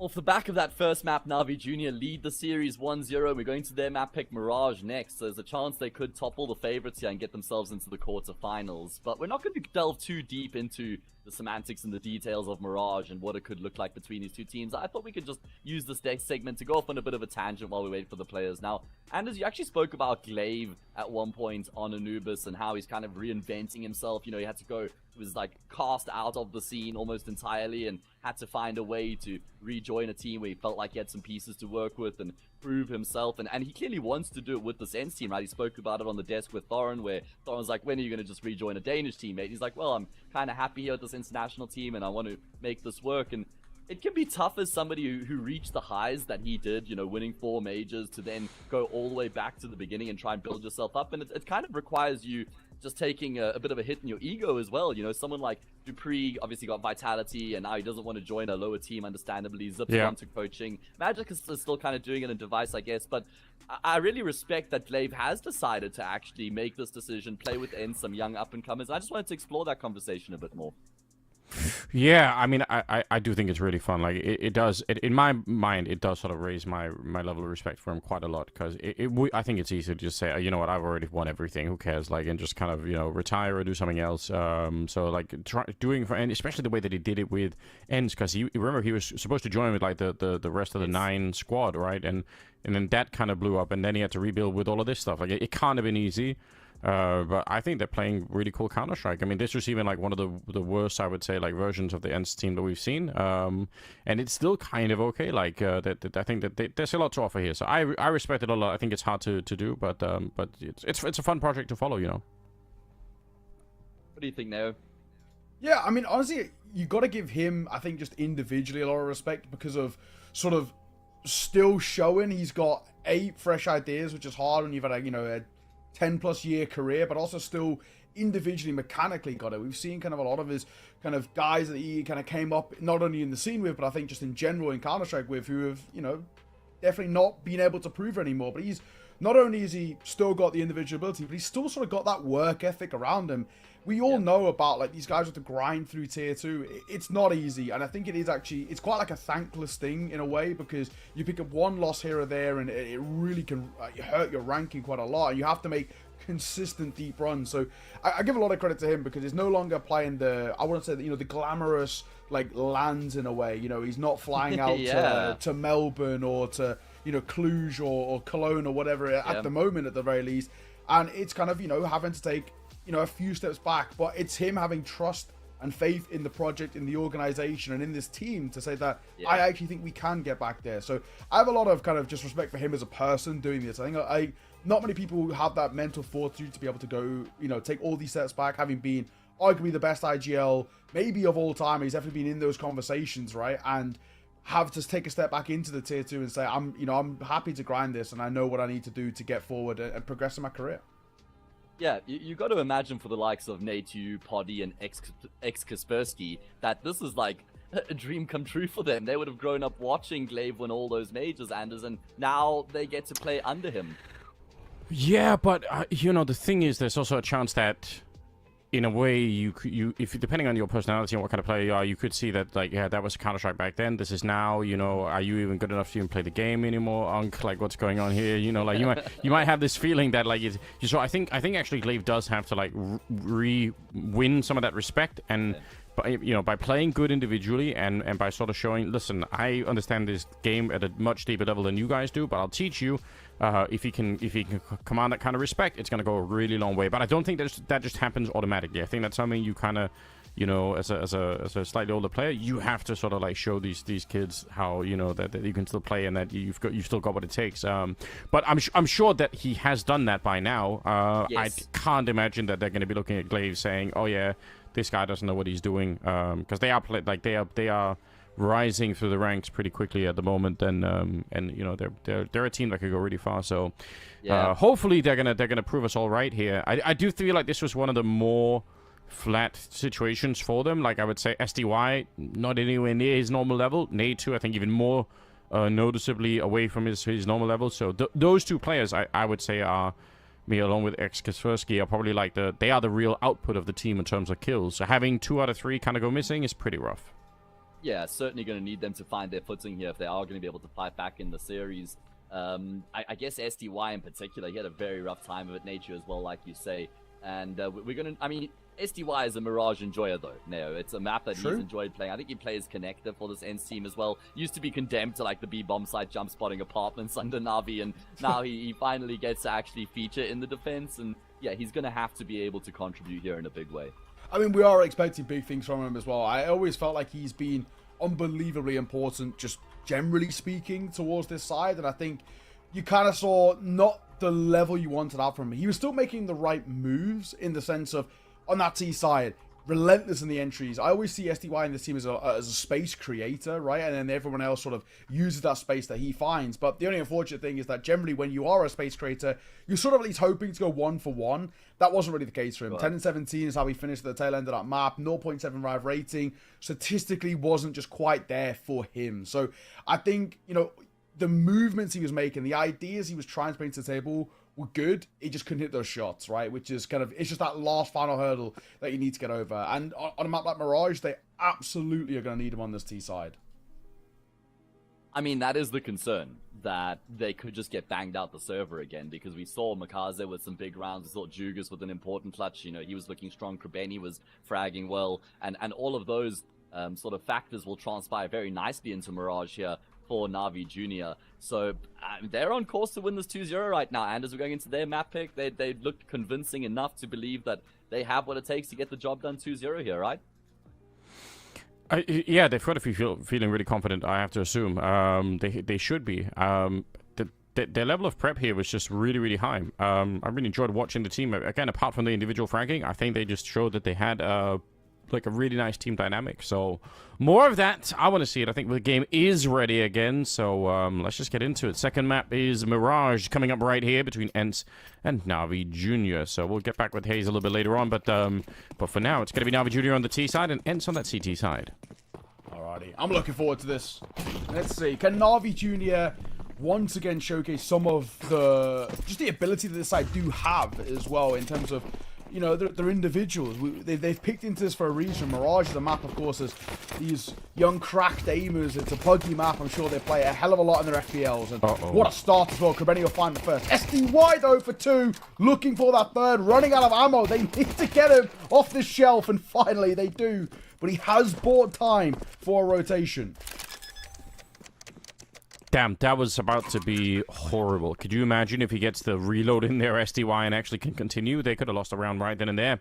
Off the back of that first map, Na'Vi Junior lead the series 1-0. We're going to their map pick Mirage next, so there's a chance they could topple the favorites here and get themselves into the quarterfinals. But we're not going to delve too deep into the semantics and the details of Mirage and what it could look like between these two teams. I thought we could just use this next segment to go off on a bit of a tangent while we wait for the players. Now, Anders, you actually spoke about Glaive at one point on Anubis and how he's kind of reinventing himself. You know, he had to go, was like cast out of the scene almost entirely and had to find a way to rejoin a team where he felt like he had some pieces to work with and prove himself. And he clearly wants to do it with this ENCE team, right? He spoke about it on the desk with Thorin, where Thorin's like, when are you going to just rejoin a Danish teammate? He's like, well, I'm kind of happy here with this international team and I want to make this work. And it can be tough as somebody who reached the highs that he did, you know, winning 4 majors, to then go all the way back to the beginning and try and build yourself up. And it kind of requires you just taking a bit of a hit in your ego as well. You know, someone like Dupree obviously got vitality and now he doesn't want to join a lower team, understandably. Zips on to coaching. Magic is still kind of doing it in Device, I guess. But I really respect that Glaive has decided to actually make this decision, play with some young up-and-comers. I just wanted to explore that conversation a bit more. Yeah, I mean, I do think it's really fun. Like, it does, in my mind, it does sort of raise my level of respect for him quite a lot, because I think it's easy to just say, you know what, I've already won everything, who cares, like, and just kind of, you know, retire or do something else. So, like, and especially the way that he did it with ENCE, because remember, he was supposed to join with, like, the rest of the 9 squad, right? And then that kind of blew up, and then he had to rebuild with all of this stuff. Like, it can't have been easy. But I think they're playing really cool Counter-Strike. I mean, this was even like one of the worst, I would say, like versions of the ENCE team that we've seen. And it's still kind of okay. Like I think that there's a lot to offer here. So I respect it a lot. I think it's hard to do, but it's a fun project to follow, you know. What do you think, Neo? Yeah, I mean, honestly, you got to give him, I think, just individually a lot of respect because of sort of still showing he's got 8 fresh ideas, which is hard when you've had a 10+ year career, but also still individually mechanically got it. We've seen kind of a lot of his kind of guys that he kind of came up not only in the scene with, but I think just in general in Counter-Strike with, who have, you know, definitely not been able to prove anymore. But he's not only has he still got the individual ability, but he's still sort of got that work ethic around him. We all know about like these guys with the grind through tier 2. It's not easy, and I think it is actually, it's quite like a thankless thing in a way, because you pick up one loss here or there and it really can hurt your ranking quite a lot, and you have to make consistent deep runs. So I give a lot of credit to him, because he's no longer playing the, I wouldn't say that, you know, the glamorous like lands in a way. You know, he's not flying out to Melbourne or to, you know, Cluj or Cologne or whatever at the moment, at the very least. And it's kind of, you know, having to take, you know, a few steps back, but it's him having trust and faith in the project, in the organization, and in this team to say that I actually think we can get back there. So I have a lot of kind of just respect for him as a person doing this. I think not many people have that mental fortitude to be able to go, you know, take all these steps back, having been arguably the best IGL maybe of all time. He's definitely been in those conversations, right? And have to take a step back into the tier 2 and say, I'm happy to grind this, and I know what I need to do to get forward and progress in my career. Yeah, you got to imagine for the likes of Natu, Poddy, and Kaspersky that this is like a dream come true for them. They would have grown up watching Glaive win all those majors, Anders, and now they get to play under him. Yeah, but you know, the thing is, there's also a chance that, in a way, if depending on your personality and what kind of player you are, you could see that, like, yeah, that was Counter-Strike back then. This is now. You know, are you even good enough to even play the game anymore, Unc? Like, what's going on here? You know, like you might have this feeling that, like, so I think actually Glaive does have to like win some of that respect, and by playing good individually and by sort of showing, listen, I understand this game at a much deeper level than you guys do, but I'll teach you. If he can command that kind of respect, it's going to go a really long way. But I don't think that just happens automatically. I think that's something you kind of, you know, as a slightly older player, you have to sort of like show these kids how, you know, that you can still play and that you've still got what it takes. But I'm sure that he has done that by now. Yes. I can't imagine that they're going to be looking at Glaive saying, oh yeah, this guy doesn't know what he's doing, because they are rising through the ranks pretty quickly at the moment, and you know, they're a team that could go really far. So hopefully they're gonna prove us all right here. I do feel like this was one of the more flat situations for them. Like, I would say SDY not anywhere near his normal level. Natu, I think, even more noticeably away from his normal level. So those two players, I would say, are, me along with Kaspersky, are probably like the real output of the team in terms of kills. So having 2 out of 3 kind of go missing is pretty rough. yeah, certainly going to need them to find their footing here if they are going to be able to fight back in the series. I guess SDY in particular, he had a very rough time of it, Nature as well, like you say. And we're going to, I mean, SDY is a Mirage enjoyer, though, Neo. It's a map that he's enjoyed playing. I think he plays connector for this ENCE team as well. Used to be condemned to, like, the B-bomb site jump spotting apartments under Na'Vi, and now he finally gets to actually feature in the defense. And, yeah, he's going to have to be able to contribute here in a big way. I mean, we are expecting big things from him as well. I always felt like he's been unbelievably important, just generally speaking, towards this side. And I think you kind of saw not the level you wanted out from him. He was still making the right moves in the sense of, on that T side, relentless in the entries. I always see SDY in this team as a space creator, right? And then everyone else sort of uses that space that he finds. But the only unfortunate thing is that generally when you are a space creator, you're sort of at least hoping to go 1-for-1. That wasn't really the case for him. 10 and 17 is how he finished at the tail end of that map. 0.75 rating. Statistically wasn't just quite there for him. So I think, you know, the movements he was making, the ideas he was trying to bring to the table were good. He just couldn't hit those shots, right? Which is kind of, it's just that last final hurdle that you need to get over. And on a map like Mirage, they absolutely are going to need him on this T side. I mean, that is the concern, that they could just get banged out the server again, because we saw Maazi with some big rounds. We saw Jugas with an important clutch. You know, he was looking strong. Krabeni was fragging well. And all of those sort of factors will transpire very nicely into Mirage here for Na'Vi Jr. So they're on course to win this 2-0 right now. And as we're going into their map pick, they look convincing enough to believe that they have what it takes to get the job done 2-0 here, right? Yeah, they've got to be feeling really confident, I have to assume. They should be. Their level of prep here was just really, really high. I really enjoyed watching the team. Again, apart from the individual fragging, I think they just showed that they had like a really nice team dynamic. So more of that. I want to see it. I think the game is ready again. So let's just get into it. Second map is Mirage coming up right here between ENCE and Na'Vi Jr. So we'll get back with Hayes a little bit later on. But for now, it's going to be Na'Vi Jr. on the T side and ENCE on that CT side. Alrighty. I'm looking forward to this. Let's see. Can Na'Vi Jr. once again showcase some of the ability that this side do have as well in terms of, you know, they're individuals. They've picked into this for a reason. Mirage, the map, of course, is these young cracked aimers. It's a puggy map. I'm sure they play a hell of a lot in their FPLs. And what a start as well. Krabeni will find the first. SDY, though, for 2. Looking for that third. Running out of ammo. They need to get him off the shelf. And finally, they do. But he has bought time for a rotation. Damn, that was about to be horrible. Could you imagine if he gets the reload in there, SDY, and actually can continue? They could have lost a round right then and there.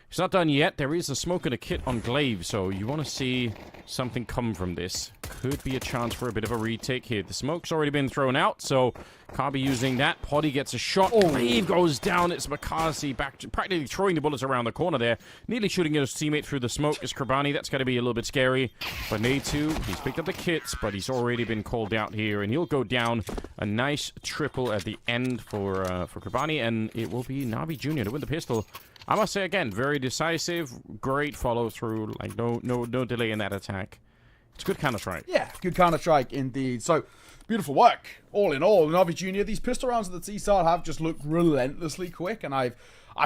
It's not done yet. There is a smoke and a kit on Glaive, so you want to see something come from this. Could be a chance for a bit of a retake here. The smoke's already been thrown out, so can't be using that. Poddy gets a shot. Glaive goes down. It's Maazi back to practically throwing the bullets around the corner there. Nearly shooting his teammate through the smoke is Krabeni. That's going to be a little bit scary. But Natu, he's picked up the kits, but he's already been called out here, and he'll go down. A nice triple at the end for Krabeni, and it will be Na'Vi Jr. to win the pistol. I must say, again, very decisive, great follow-through, like no delay in that attack. It's good Counter-Strike. Yeah, good Counter-Strike indeed. So, beautiful work. All in all, Na'Vi Jr., these pistol rounds at the T-side have just looked relentlessly quick, and I've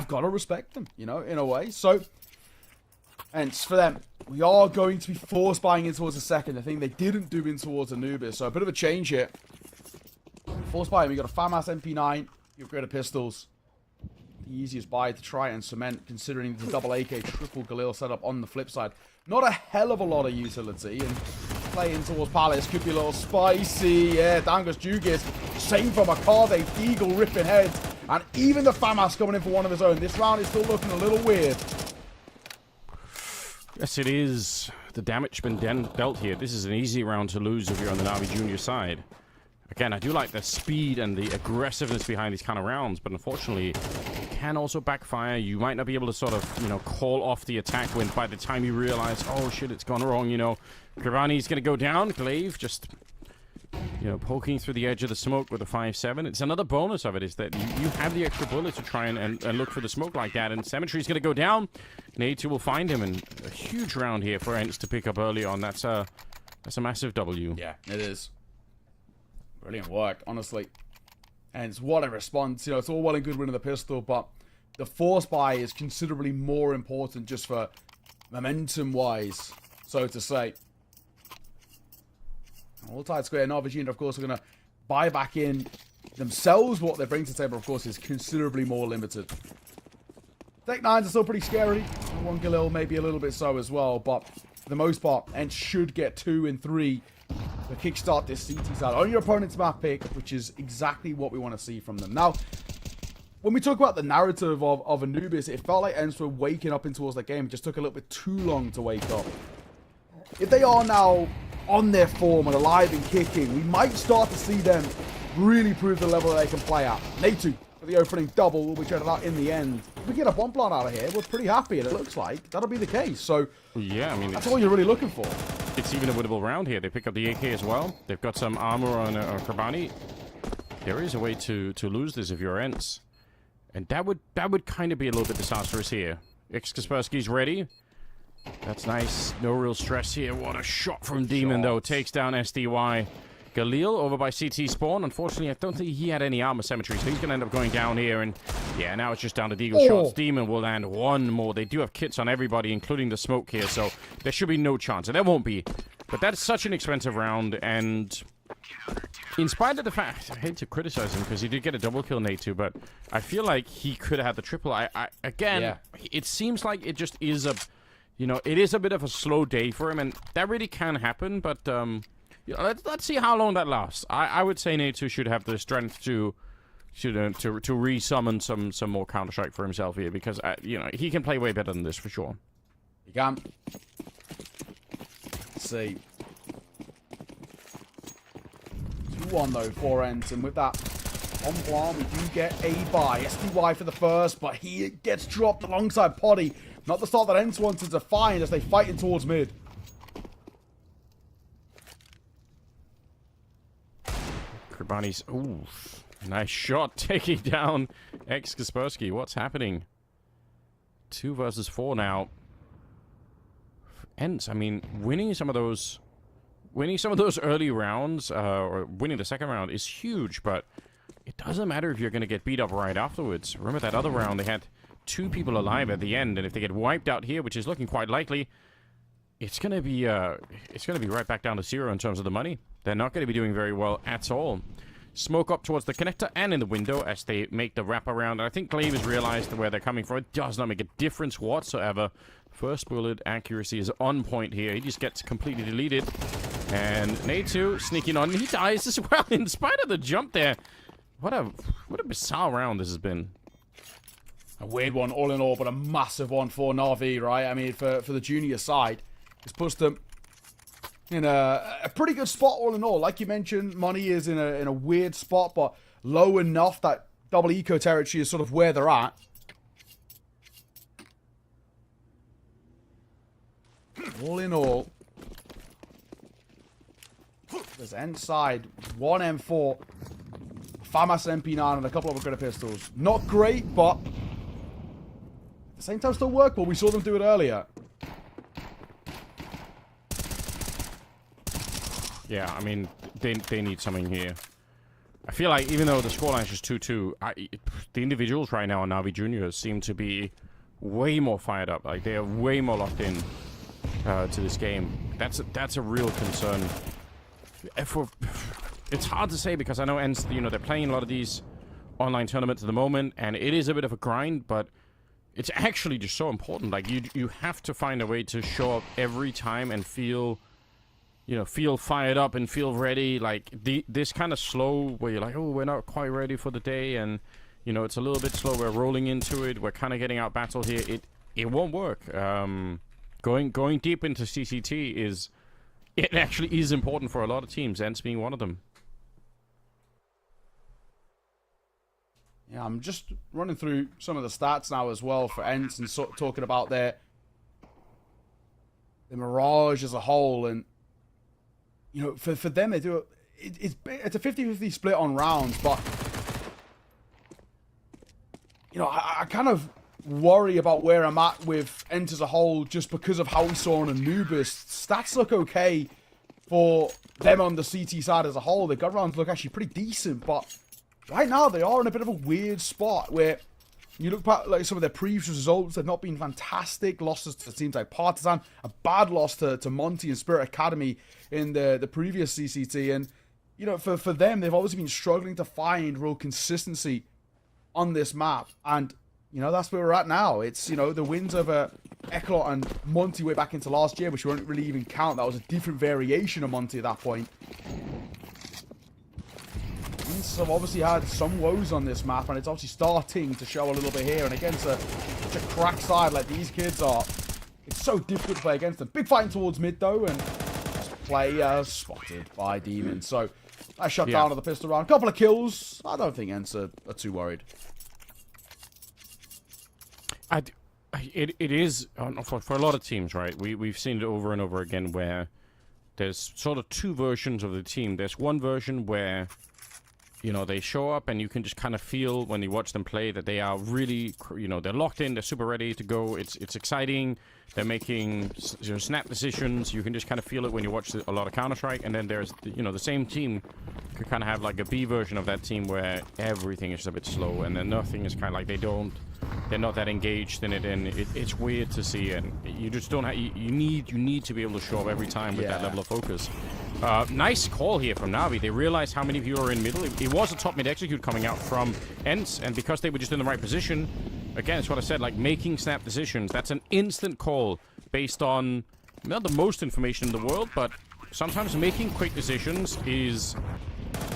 got to respect them, you know, in a way. So, and for them, we are going to be force buying in towards the second. I think they didn't do in towards Anubis, so a bit of a change here. Force buying, we got a FAMAS MP9, you upgrade of pistols. The easiest buy to try and cement, considering the double AK triple Galil setup on the flip side. Not a hell of a lot of utility, and playing towards Palace could be a little spicy. Yeah, down goes Jugas. Same from Maazi, Deagle ripping heads, and even the FAMAS coming in for one of his own. This round is still looking a little weird. Yes, it is. The damage been dealt here. This is an easy round to lose if you're on the Na'Vi Jr. side. Again, I do like the speed and the aggressiveness behind these kind of rounds, but unfortunately, it can also backfire. You might not be able to sort of, you know, call off the attack when by the time you realize, oh shit, it's gone wrong, you know. Krabeni's going to go down. Glaive just, you know, poking through the edge of the smoke with a 5-7. It's another bonus of it is that you have the extra bullet to try and look for the smoke like that, and Cemetery's going to go down. Natu will find him, and a huge round here for ENCE to pick up early on. That's a massive W. Yeah, it is. Brilliant work, honestly. And it's what a response. You know, it's all well and good winning the pistol, but the force buy is considerably more important just for momentum-wise, so to say. All tied square. Na'Vi, of course, are going to buy back in themselves. What they bring to the table, of course, is considerably more limited. Tech 9s are still pretty scary. One Galil maybe a little bit so as well, but for the most part, ENCE should get 2 and 3 to kickstart this CT side on your opponent's map pick, which is exactly what we want to see from them. Now, when we talk about the narrative of Anubis, it felt like ENCE were waking up in towards that game. It just took a little bit too long to wake up. If they are now on their form and alive and kicking, we might start to see them really prove the level that they can play at. Natu for the opening double will be traded out in the end. If we get a bomb plant out of here, we're pretty happy, and it looks like that'll be the case. So yeah, I mean, that's all you're really looking for. It's even a winnable round here. They pick up the AK as well. They've got some armor on Krabani. There is a way to lose this if you're ENCE. And that would kind of be a little bit disastrous here. Kaspersky's ready. That's nice. No real stress here. What a shot from Demon, though. Takes down SDY. Galil over by CT spawn. Unfortunately, I don't think he had any armor symmetry, so he's going to end up going down here. And yeah, now it's just down to Deagle shots. Demon will land one more. They do have kits on everybody, including the smoke here, so there should be no chance. And there won't be. But that's such an expensive round, and in spite of the fact, I hate to criticize him because he did get a double kill Nate too, but I feel like he could have had the triple. Again, it seems like it just is a, you know, it is a bit of a slow day for him, and that really can happen, but you know, let's see how long that lasts. I would say Nate should have the strength to re-summon some more Counter-Strike for himself here, because you know, he can play way better than this for sure. He can. Let's see. 2-1 though for ENCE, and with that on plan, we do get a buy. SDY for the first, but he gets dropped alongside Poddy. Not the start that ENCE wanted to find as they fight in towards mid. Krabani's, ooh, nice shot taking down Kaspersky. What's happening? 2 versus 4 now. ENCE, I mean, winning some of those early rounds, or winning the second round is huge, but it doesn't matter if you're going to get beat up right afterwards. Remember that other round, they had 2 people alive at the end, and if they get wiped out here, which is looking quite likely, it's going to be right back down to 0 in terms of the money. They're not going to be doing very well at all. Smoke up towards the connector and in the window as they make the wrap around. I think Clave has realized where they're coming from. It does not make a difference whatsoever. First bullet accuracy is on point here. He just gets completely deleted. And Natu sneaking on. He dies as well in spite of the jump there. What a bizarre round this has been. A weird one all in all, but a massive one for Na'Vi, right? I mean, for the junior side, it's puts them in a pretty good spot all in all. Like you mentioned, money is in a weird spot, but low enough that double eco territory is sort of where they're at. All in all, there's ENCE side 1 M4, FAMAS MP9, and a couple of upgraded pistols. Not great, but at the same time still workable. We saw them do it earlier. Yeah, I mean, they need something here. I feel like even though the scoreline is just 2-2, the individuals right now on Na'Vi Juniors seem to be way more fired up. Like, they are way more locked in to this game. That's a real concern. It's hard to say because I know ENCE, you know, they're playing a lot of these online tournaments at the moment, and it is a bit of a grind, but it's actually just so important. Like, you have to find a way to show up every time and feel fired up and feel ready. Like, this kind of slow where you're like, oh, we're not quite ready for the day, and, you know, it's a little bit slow. We're rolling into it. We're kind of getting out battled here. It won't work. Going deep into CCT it actually is important for a lot of teams, ENCE being one of them. Yeah, I'm just running through some of the stats now as well for ENCE and talking about the Mirage as a whole. And, you know, for them, they do it's a 50-50 split on rounds, but, you know, I kind of worry about where I'm at with ENCE as a whole just because of how we saw on Anubis. Stats look okay for them on the CT side as a whole. The gun rounds look actually pretty decent, but right now they are in a bit of a weird spot where You look at like some of their previous results, they've not been fantastic. Losses to teams like Partizan, a bad loss to Monty and Spirit Academy in the previous CCT. And, you know, for them, they've obviously been struggling to find real consistency on this map. And, you know, that's where we're at now. It's, you know, the wins over Eklot and Monty way back into last year, which we won't really even count. That was a different variation of Monty at that point. ENCE have obviously had some woes on this map, and it's obviously starting to show a little bit here. And against such a crack side like these kids are, it's so difficult to play against them. Big fighting towards mid, though, and player spotted by Demon. So, I shut down on the pistol round. A couple of kills. I don't think ENCE are too worried. It is, for a lot of teams, right? We've seen it over and over again where there's sort of two versions of the team. There's one version where, you know, they show up and you can just kind of feel when you watch them play that they are really, you know, they're locked in, they're super ready to go. It's exciting. They're making, you know, snap decisions. You can just kind of feel it when you watch a lot of Counter-Strike. And then there's, you know, the same team could kind of have like a B version of that team where everything is a bit slow and then nothing is kind of like they're not that engaged in it, and it's weird to see, and you just don't have, you need to be able to show up every time with that level of focus. Nice call here from Navi. They realized how many of you are in middle. It was a top mid execute coming out from ENCE, and because they were just in the right position, again, it's what I said, like making snap decisions. That's an instant call based on not the most information in the world, but sometimes making quick decisions is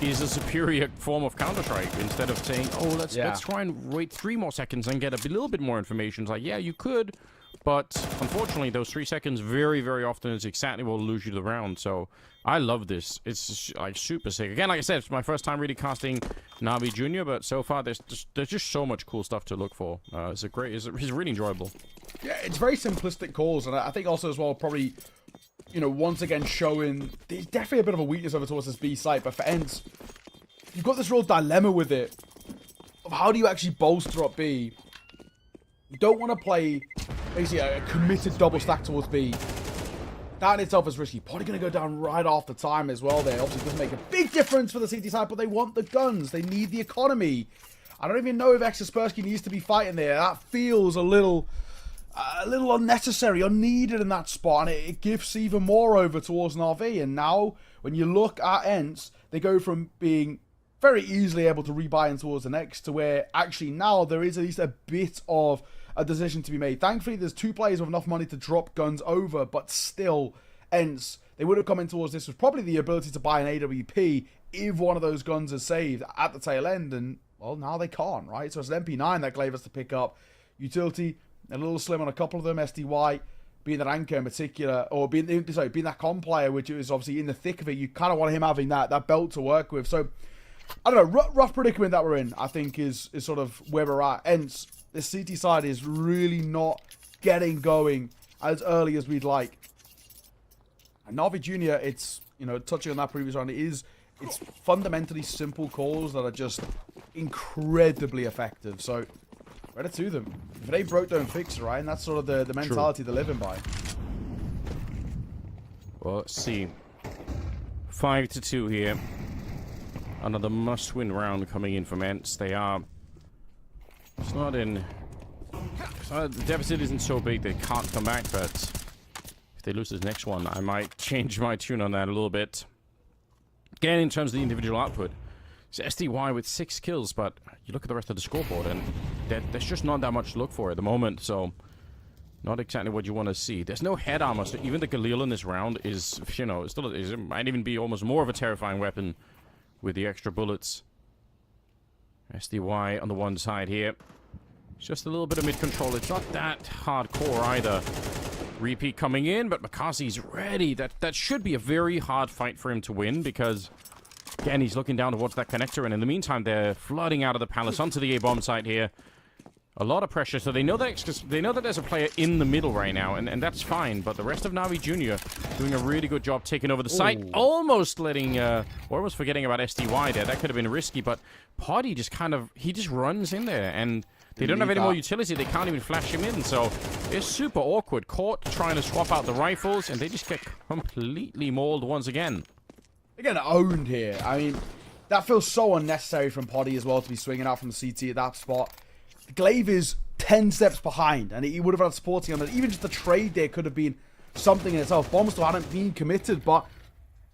a superior form of Counter-Strike. Instead of saying, oh, let's try and wait 3 more seconds and get a little bit more information. It's like, yeah, you could, but unfortunately, those 3 seconds very, very often is exactly what will lose you the round. So I love this. It's like super sick. Again, like I said, it's my first time really casting Navi Junior, but so far there's just so much cool stuff to look for. It's really enjoyable. Yeah, it's very simplistic calls, and I think also as well probably, you know, once again showing there's definitely a bit of a weakness over towards this B site, but for ENCE, you've got this real dilemma with it of how do you actually bolster up B. You don't want to play basically a committed double stack towards B. That in itself is risky. Probably going to go down right after time as well there. Obviously, it doesn't make a big difference for the CT side, but they want the guns. They need the economy. I don't even know if Kaspersky needs to be fighting there. That feels a little unnecessary, unneeded in that spot, and it gives even more over towards Na'Vi. And now, when you look at ENCE, they go from being very easily able to rebuy in towards the next to where actually now there is at least a bit of a decision to be made. Thankfully, there's 2 players with enough money to drop guns over, but still, ENCE, they would have come in towards this with probably the ability to buy an AWP if one of those guns is saved at the tail end, and, well, now they can't, right? So it's an MP9 that Glav has to pick up. Utility, a little slim on a couple of them. SDY being that anchor in particular, or being that com player, which is obviously in the thick of it. You kind of want him having that belt to work with. So I don't know, rough predicament that we're in, I think, is sort of where we're at. Hence, this CT side is really not getting going as early as we'd like. And Navi Junior, it's, you know, touching on that previous round, it's fundamentally simple calls that are just incredibly effective. So credit to them. If it ain't broke, don't fix it, right? And that's sort of the mentality they're living by. Well, let's see. 5-2 here. Another must-win round coming in from ENCE. They are... It's not in... the deficit isn't so big they can't come back, but if they lose this next one, I might change my tune on that a little bit. Again, in terms of the individual output, it's SDY with 6 kills, but you look at the rest of the scoreboard, and there's just not that much to look for at the moment, so not exactly what you want to see. There's no head armor, so even the Galil in this round is, you know, it might even be almost more of a terrifying weapon with the extra bullets. SDY on the one side here. Just a little bit of mid-control. It's not that hardcore either. Repeat coming in, but Maazi's ready. That should be a very hard fight for him to win, because again, he's looking down towards that connector, and in the meantime, they're flooding out of the palace onto the A-bomb site here. A lot of pressure, so they know that there's a player in the middle right now, and that's fine, but the rest of Navi Junior doing a really good job taking over the site, almost letting, almost forgetting about SDY there. That could have been risky, but Poddy just he just runs in there, and they don't have any more utility. They can't even flash him in, so it's super awkward. Caught trying to swap out the rifles, and they just get completely mauled once again. They're getting owned here. I mean, that feels so unnecessary from Poddy as well to be swinging out from the CT at that spot. Glaive is 10 steps behind, and he would have had supporting him, and even just the trade there could have been something in itself. Bomb still hadn't been committed, but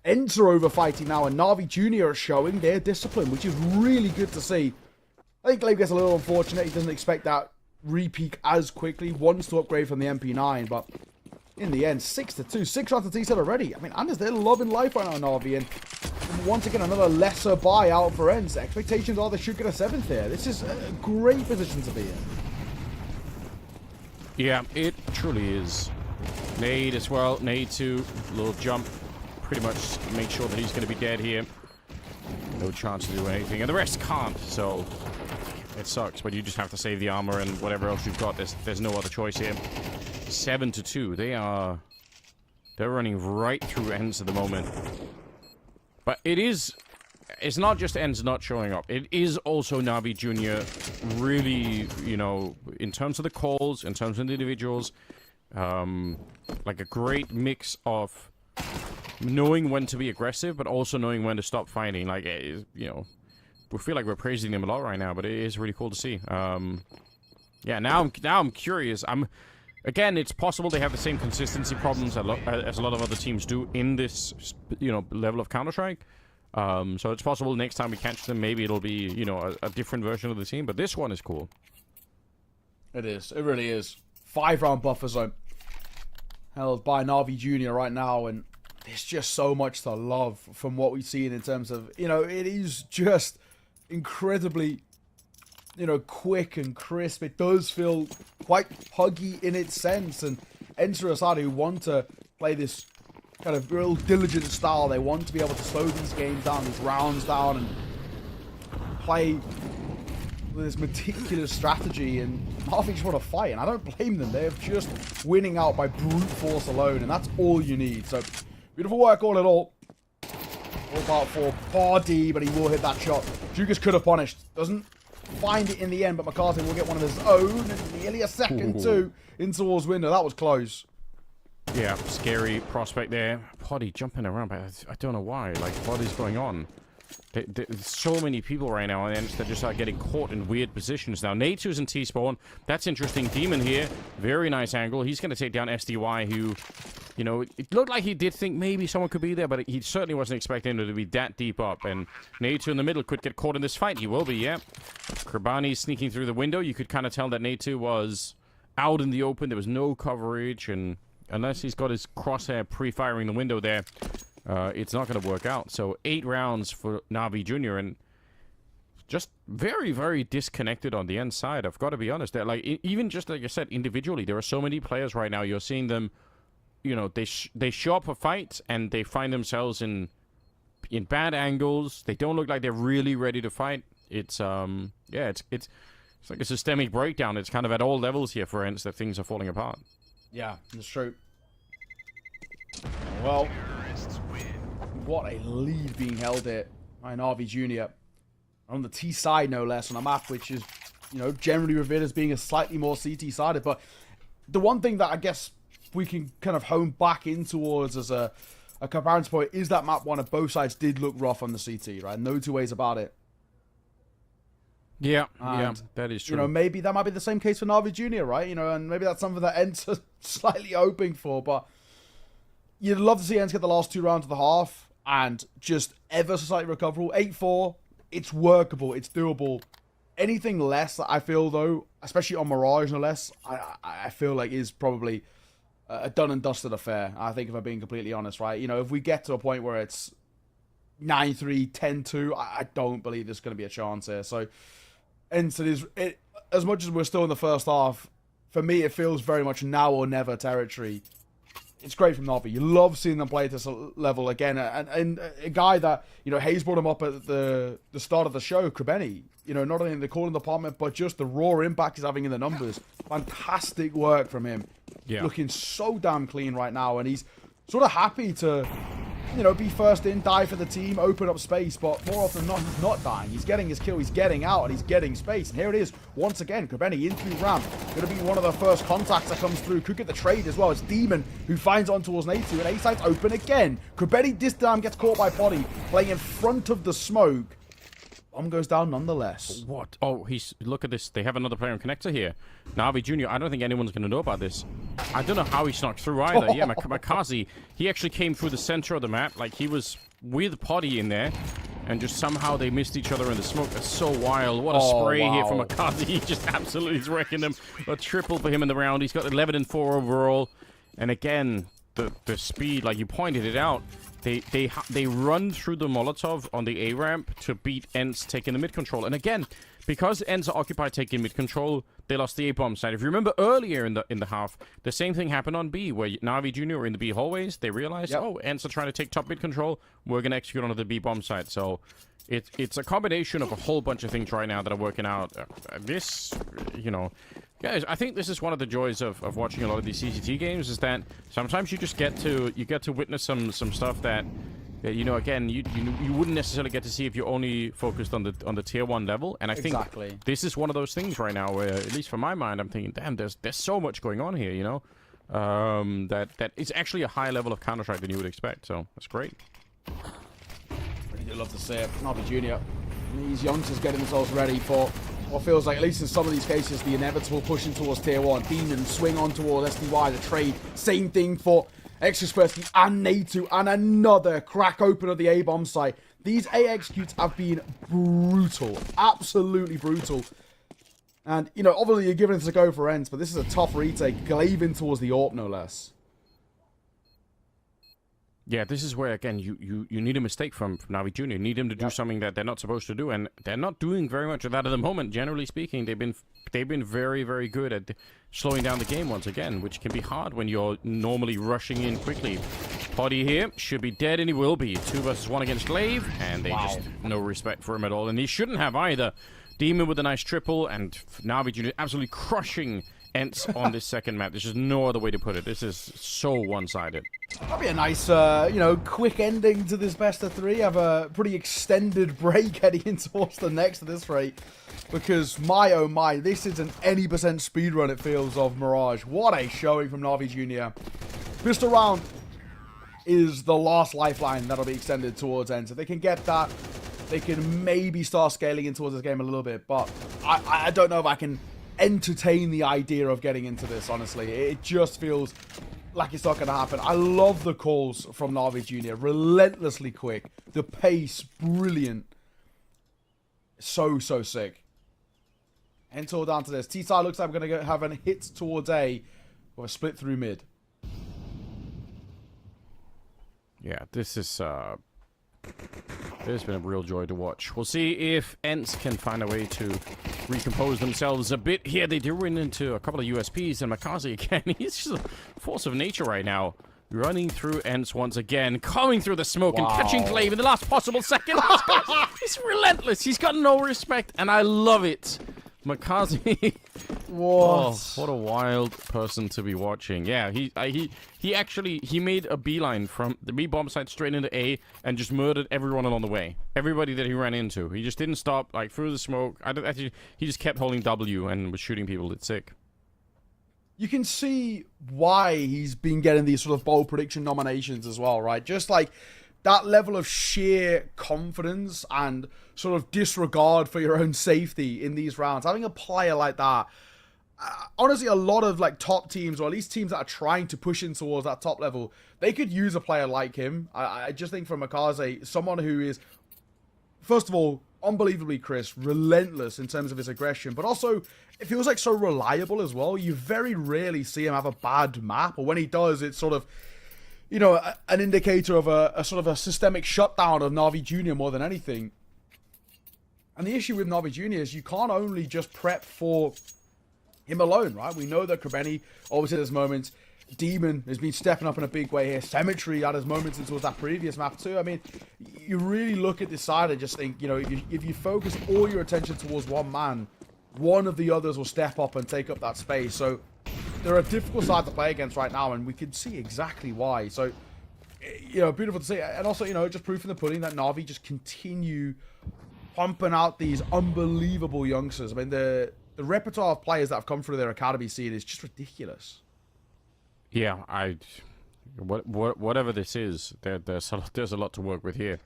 ENCE are over fighting now, and Na'Vi Jr. are showing their discipline, which is really good to see. I think Glaive gets a little unfortunate. He doesn't expect that re-peak as quickly. Wants to upgrade from the MP9, but in the end, 6-2. 6 rounds of T-set already. I mean, Anders, they're loving life right now, Na'Vi, and once again, another lesser buyout for ENCE. Expectations are they should get a 7th here. This is a great position to be in. Yeah, it truly is. Nade as well. Nade to little jump. Pretty much make sure that he's going to be dead here. No chance to do anything. And the rest can't, so it sucks. But you just have to save the armor and whatever else you've got. There's no other choice here. 7-2. They're running right through ENCE at the moment. But it's not just ENCE not showing up. It is also Na'Vi Jr. really, you know, in terms of the calls, in terms of the individuals, like a great mix of knowing when to be aggressive, but also knowing when to stop fighting. Like, you know, we feel like we're praising them a lot right now, but it is really cool to see. Yeah, now I'm curious. Again, it's possible they have the same consistency problems as a lot of other teams do in this, you know, level of Counter-Strike. So it's possible next time we catch them, maybe it'll be, you know, a different version of the team. But this one is cool. It is. It really is. 5-round buffer zone held by Na'Vi Jr. right now, and there's just so much to love from what we've seen in terms of, you know, it is just incredibly, you know, quick and crisp. It does feel quite puggy in its sense, and ENCE Asada, who want to play this kind of real diligent style. They want to be able to slow these games down, these rounds down, and play with this meticulous strategy, and Maazi just want to fight, and I don't blame them. They're just winning out by brute force alone, and that's all you need. So, beautiful work all in all. All about for Body, but he will hit that shot. Jukas could have punished. Doesn't find it in the end, but McCarthy will get one of his own, and nearly a second too in towards window. That was close. Yeah, scary prospect there. Poddy jumping around, but I don't know why. Like, what is going on? There's so many people right now, and they just are getting caught in weird positions now. Nature's in T-spawn. That's interesting. Demon here. Very nice angle. He's going to take down SDY, who, you know, it looked like he did think maybe someone could be there, but he certainly wasn't expecting him to be that deep up. And Nature in the middle could get caught in this fight. He will be, yeah. Kurbani sneaking through the window. You could kind of tell that Nature was out in the open. There was no coverage, and unless he's got his crosshair pre-firing the window there, it's not going to work out. So 8 rounds for Na'Vi Jr. and just very, very disconnected on the ENCE side. I've got to be honest. They're like, even just like I said, individually, there are so many players right now. You're seeing them, you know, they show up for fights and they find themselves in bad angles. They don't look like they're really ready to fight. It's yeah, it's like a systemic breakdown. It's kind of at all levels here for ENCE that things are falling apart. Yeah, that's true. Well, what a lead being held here by Na'Vi Jr. On the T side, no less, on a map which is, you know, generally revered as being a slightly more CT-sided. But the one thing that I guess we can kind of hone back in towards as a comparison point is that map one of both sides did look rough on the CT, right? No two ways about it. Yeah, yeah, that is true. You know, maybe that might be the same case for Na'Vi Jr., right? You know, and maybe that's something that ENCE are slightly hoping for, but you'd love to see ENCE get the last 2 rounds of the half and just ever so slightly recoverable. 8-4, it's workable, it's doable. Anything less, I feel, though, especially on Mirage, no less, I feel like is probably a done and dusted affair, I think, if I'm being completely honest, right? You know, if we get to a point where it's 9-3, 10-2, I don't believe there's going to be a chance here. So, ENCE as much as we're still in the first half, for me, it feels very much now or never territory. It's great from Na'Vi. You love seeing them play at this level again. And a guy that, you know, Hayes brought him up at the start of the show, Krabeni. You know, not only in the calling department, but just the raw impact he's having in the numbers. Fantastic work from him. Yeah. Looking so damn clean right now. And he's sort of happy to, you know, be first in, die for the team, open up space, but more often than not, he's not dying. He's getting his kill, he's getting out, and he's getting space. And here it is, once again, Krabeni in through ramp. Going to be one of the first contacts that comes through. Could get the trade as well. It's Demon who finds on towards Natu, and A-side's open again. Krabeni this time gets caught by Body, playing in front of the smoke. Bomb goes down nonetheless. What? Oh, look at this. They have another player on connector here. Na'Vi Jr., I don't think anyone's going to know about this. I don't know how he snuck through either. Yeah, Maazi, he actually came through the center of the map. Like, he was with Poddy in there. And just somehow they missed each other in the smoke. That's so wild. What a spray here from Maazi. He just absolutely is wrecking them. A triple for him in the round. He's got 11 and 4 overall. And again, the speed, like you pointed it out, they run through the Molotov on the A ramp to beat ENCE taking the mid control. And again, because ENCE are occupied taking mid control, they lost the A bomb side. If you remember earlier in the half, the same thing happened on B, where Na'Vi Jr. were in the B hallways. They realized, oh, ENCE are trying to take top mid control. We're gonna execute onto the B bomb side. So it's a combination of a whole bunch of things right now that are working out. This, you know. Guys, I think this is one of the joys of watching a lot of these CCT games, is that sometimes you just get to witness some stuff that you know, again, you wouldn't necessarily get to see if you only focused on the tier 1 level. And I think this is one of those things right now where, at least from my mind, I'm thinking, damn, there's so much going on here, you know, that it's actually a higher level of Counter-Strike than you would expect. So that's great. Really do love to see it. Na'Vi Jr. These youngsters getting themselves ready for what feels like, at least in some of these cases, the inevitable pushing towards tier 1. Demon swing on towards SDY, the trade. Same thing for Kaspersky and Natu, and another crack open of the A-bomb site. These A executes have been brutal. Absolutely brutal. And, you know, obviously you're giving this a go for ENCE, but this is a tough retake. Glavin towards the AWP, no less. Yeah, this is where, again, you need a mistake from Na'Vi Jr. You need them to do something that they're not supposed to do, and they're not doing very much of that at the moment. Generally speaking, they've been very, very good at slowing down the game once again, which can be hard when you're normally rushing in quickly. Poddy here should be dead, and he will be. 2 versus 1 against Glaive, and they just no respect for him at all, and he shouldn't have either. Demon with a nice triple, and Na'Vi Jr. absolutely crushing ENCE on this second map. There's just no other way to put it. This is so one-sided. That'd be a nice, you know, quick ending to this best of 3. Have a pretty extended break heading in towards the next at this rate. Because, my oh my, this isn't any percent speedrun, it feels, of Mirage. What a showing from Na'Vi Jr. This round is the last lifeline that'll be extended towards ENCE. If they can get that, they can maybe start scaling in towards this game a little bit. But I don't know if I can entertain the idea of getting into this, honestly. It just feels like it's not going to happen. I love the calls from Na'Vi Jr. Relentlessly quick. The pace, brilliant. So sick. Enter all down to this. T-Side looks like we're going to have a hit towards A with a split through mid. Yeah, this is there's been a real joy to watch. We'll see if ENCE can find a way to recompose themselves a bit here. They do run into a couple of USPs, and Maazi again, he's just a force of nature right now. Running through ENCE once again, coming through the smoke and catching Glaive in the last possible second. He's relentless. He's got no respect, and I love it. Maazi. What? Oh, what a wild person to be watching. Yeah, he actually made a beeline from the B bomb site straight into A and just murdered everyone along the way. Everybody that he ran into. He just didn't stop, like, through the smoke. He just kept holding W and was shooting people. It's sick. You can see why he's been getting these sort of bold prediction nominations as well, right? Just like that level of sheer confidence and sort of disregard for your own safety in these rounds. Having a player like that, honestly, a lot of like top teams, or at least teams that are trying to push in towards that top level, they could use a player like him. I just think for Maazi, someone who is, first of all, unbelievably crisp, relentless in terms of his aggression, but also it feels like so reliable as well. You very rarely see him have a bad map, or when he does, it's sort of, you know, an indicator of a sort of a systemic shutdown of Na'Vi Jr. more than anything. And the issue with Na'Vi Jr. is you can't only just prep for him alone, right? We know that Krabeni, obviously there's moments. Demon has been stepping up in a big way here. Cemetery at his moments into that previous map too. I mean, you really look at this side and just think, you know, if you focus all your attention towards one man, one of the others will step up and take up that space. So they're a difficult side to play against right now, and we can see exactly why. So, you know, beautiful to see. And also, you know, just proof in the pudding that Na'Vi just continue pumping out these unbelievable youngsters. I mean, the repertoire of players that have come through their academy scene is just ridiculous. Yeah, whatever this is, there's a lot to work with here.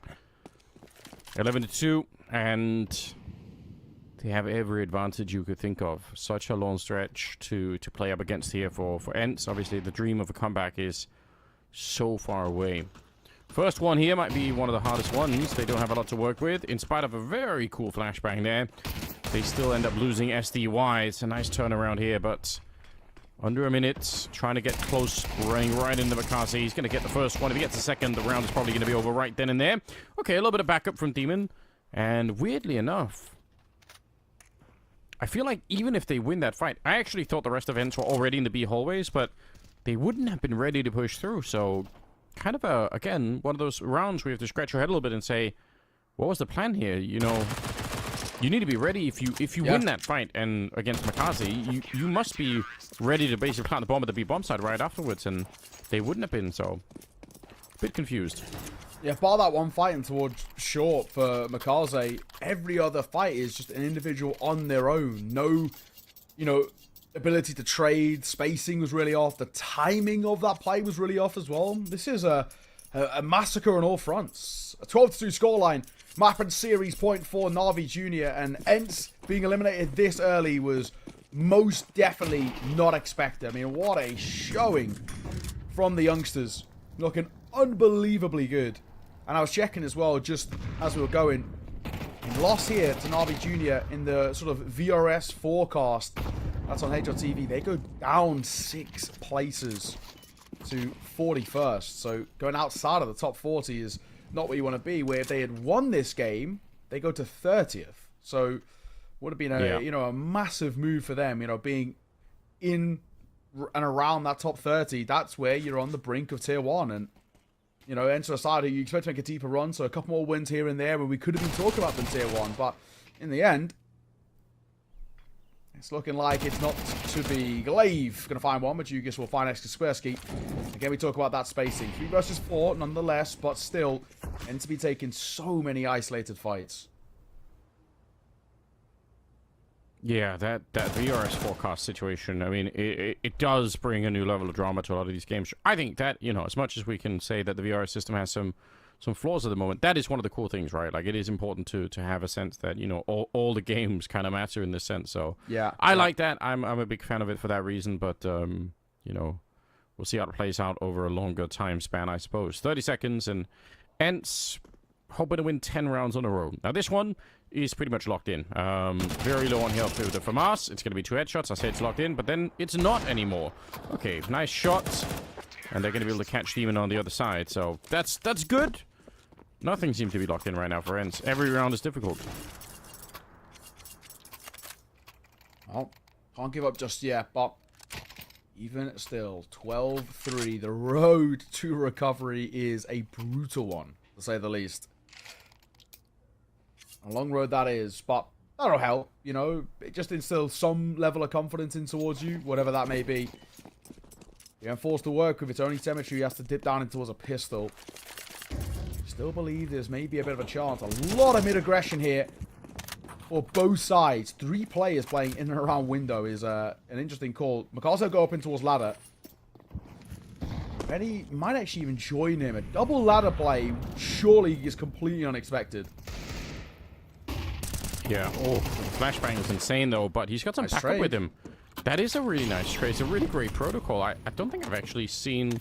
11-2, and they have every advantage you could think of. Such a long stretch to play up against here for ENCE. Obviously, the dream of a comeback is so far away. First one here might be one of the hardest ones. They don't have a lot to work with. In spite of a very cool flashbang there, they still end up losing SDY. It's a nice turnaround here, but under a minute, trying to get close, running right into Maazi. He's going to get the first one. If he gets the second, the round is probably going to be over right then and there. Okay, a little bit of backup from Demon. And weirdly enough, I feel like even if they win that fight, I actually thought the rest of ENCE were already in the B hallways, but they wouldn't have been ready to push through. So kind of again, one of those rounds where you have to scratch your head a little bit and say, what was the plan here? You know, you need to be ready if you win that fight and against Maazi, you must be ready to basically plant the bomb at the B bomb side right afterwards, and they wouldn't have been, so a bit confused. Yeah, bar that one fighting towards short for Maazi, every other fight is just an individual on their own. No, you know, ability to trade. Spacing was really off. The timing of that play was really off as well. This is a massacre on all fronts. A 12-2 scoreline. Map and series point for Na'Vi Jr. and ENCE being eliminated this early was most definitely not expected. I mean, what a showing from the youngsters. Looking unbelievably good. And I was checking as well, just as we were going. Loss here to Na'Vi Jr. in the sort of VRS forecast. That's on HRTV. They go down 6 places to 41st. So going outside of the top 40 is not where you want to be. Where if they had won this game, they go to 30th. So would have been a a massive move for them. You know, being in and around that top 30. That's where you're on the brink of tier 1. And you know, ENCE aside, you expect to make a deeper run, so a couple more wins here and there where we could have been talking about them tier 1, but in the end, it's looking like it's not to be. Glaive going to find one, but Jugis will find Kaspersky. Again, we talk about that spacing. 3 versus 4, nonetheless, but still, and to be taking so many isolated fights. Yeah, that VRS forecast situation, I mean, it does bring a new level of drama to a lot of these games. I think that, you know, as much as we can say that the VRS system has some flaws at the moment, that is one of the cool things, right? Like, it is important to have a sense that, you know, all the games kind of matter in this sense. So, yeah, I like that. I'm a big fan of it for that reason, but, you know, we'll see how it plays out over a longer time span, I suppose. 30 seconds, and ENCE hoping to win 10 rounds on a row. Now, this one is pretty much locked in. Very low on health with the FAMAS. It's going to be 2 headshots. I say it's locked in, but then it's not anymore. Okay, nice shots. And they're going to be able to catch Demon on the other side. So that's good. Nothing seems to be locked in right now for ENCE. Every round is difficult. Well, can't give up just yet, but even still, 12-3. The road to recovery is a brutal one, to say the least. A long road that is, but that'll help, you know. It just instills some level of confidence in towards you, whatever that may be. You're forced to work with its only symmetry. You have to dip down in towards a pistol. Still believe there's maybe a bit of a chance. A lot of mid-aggression here for both sides. 3 players playing in and around window is an interesting call. Maazi will go up in towards ladder. Benny might actually even join him. A double ladder play surely is completely unexpected. Yeah, the flashbang is insane though, but he's got some Nice backup trade. with him. That is a really nice trade. It's a really great protocol. I don't think I've actually seen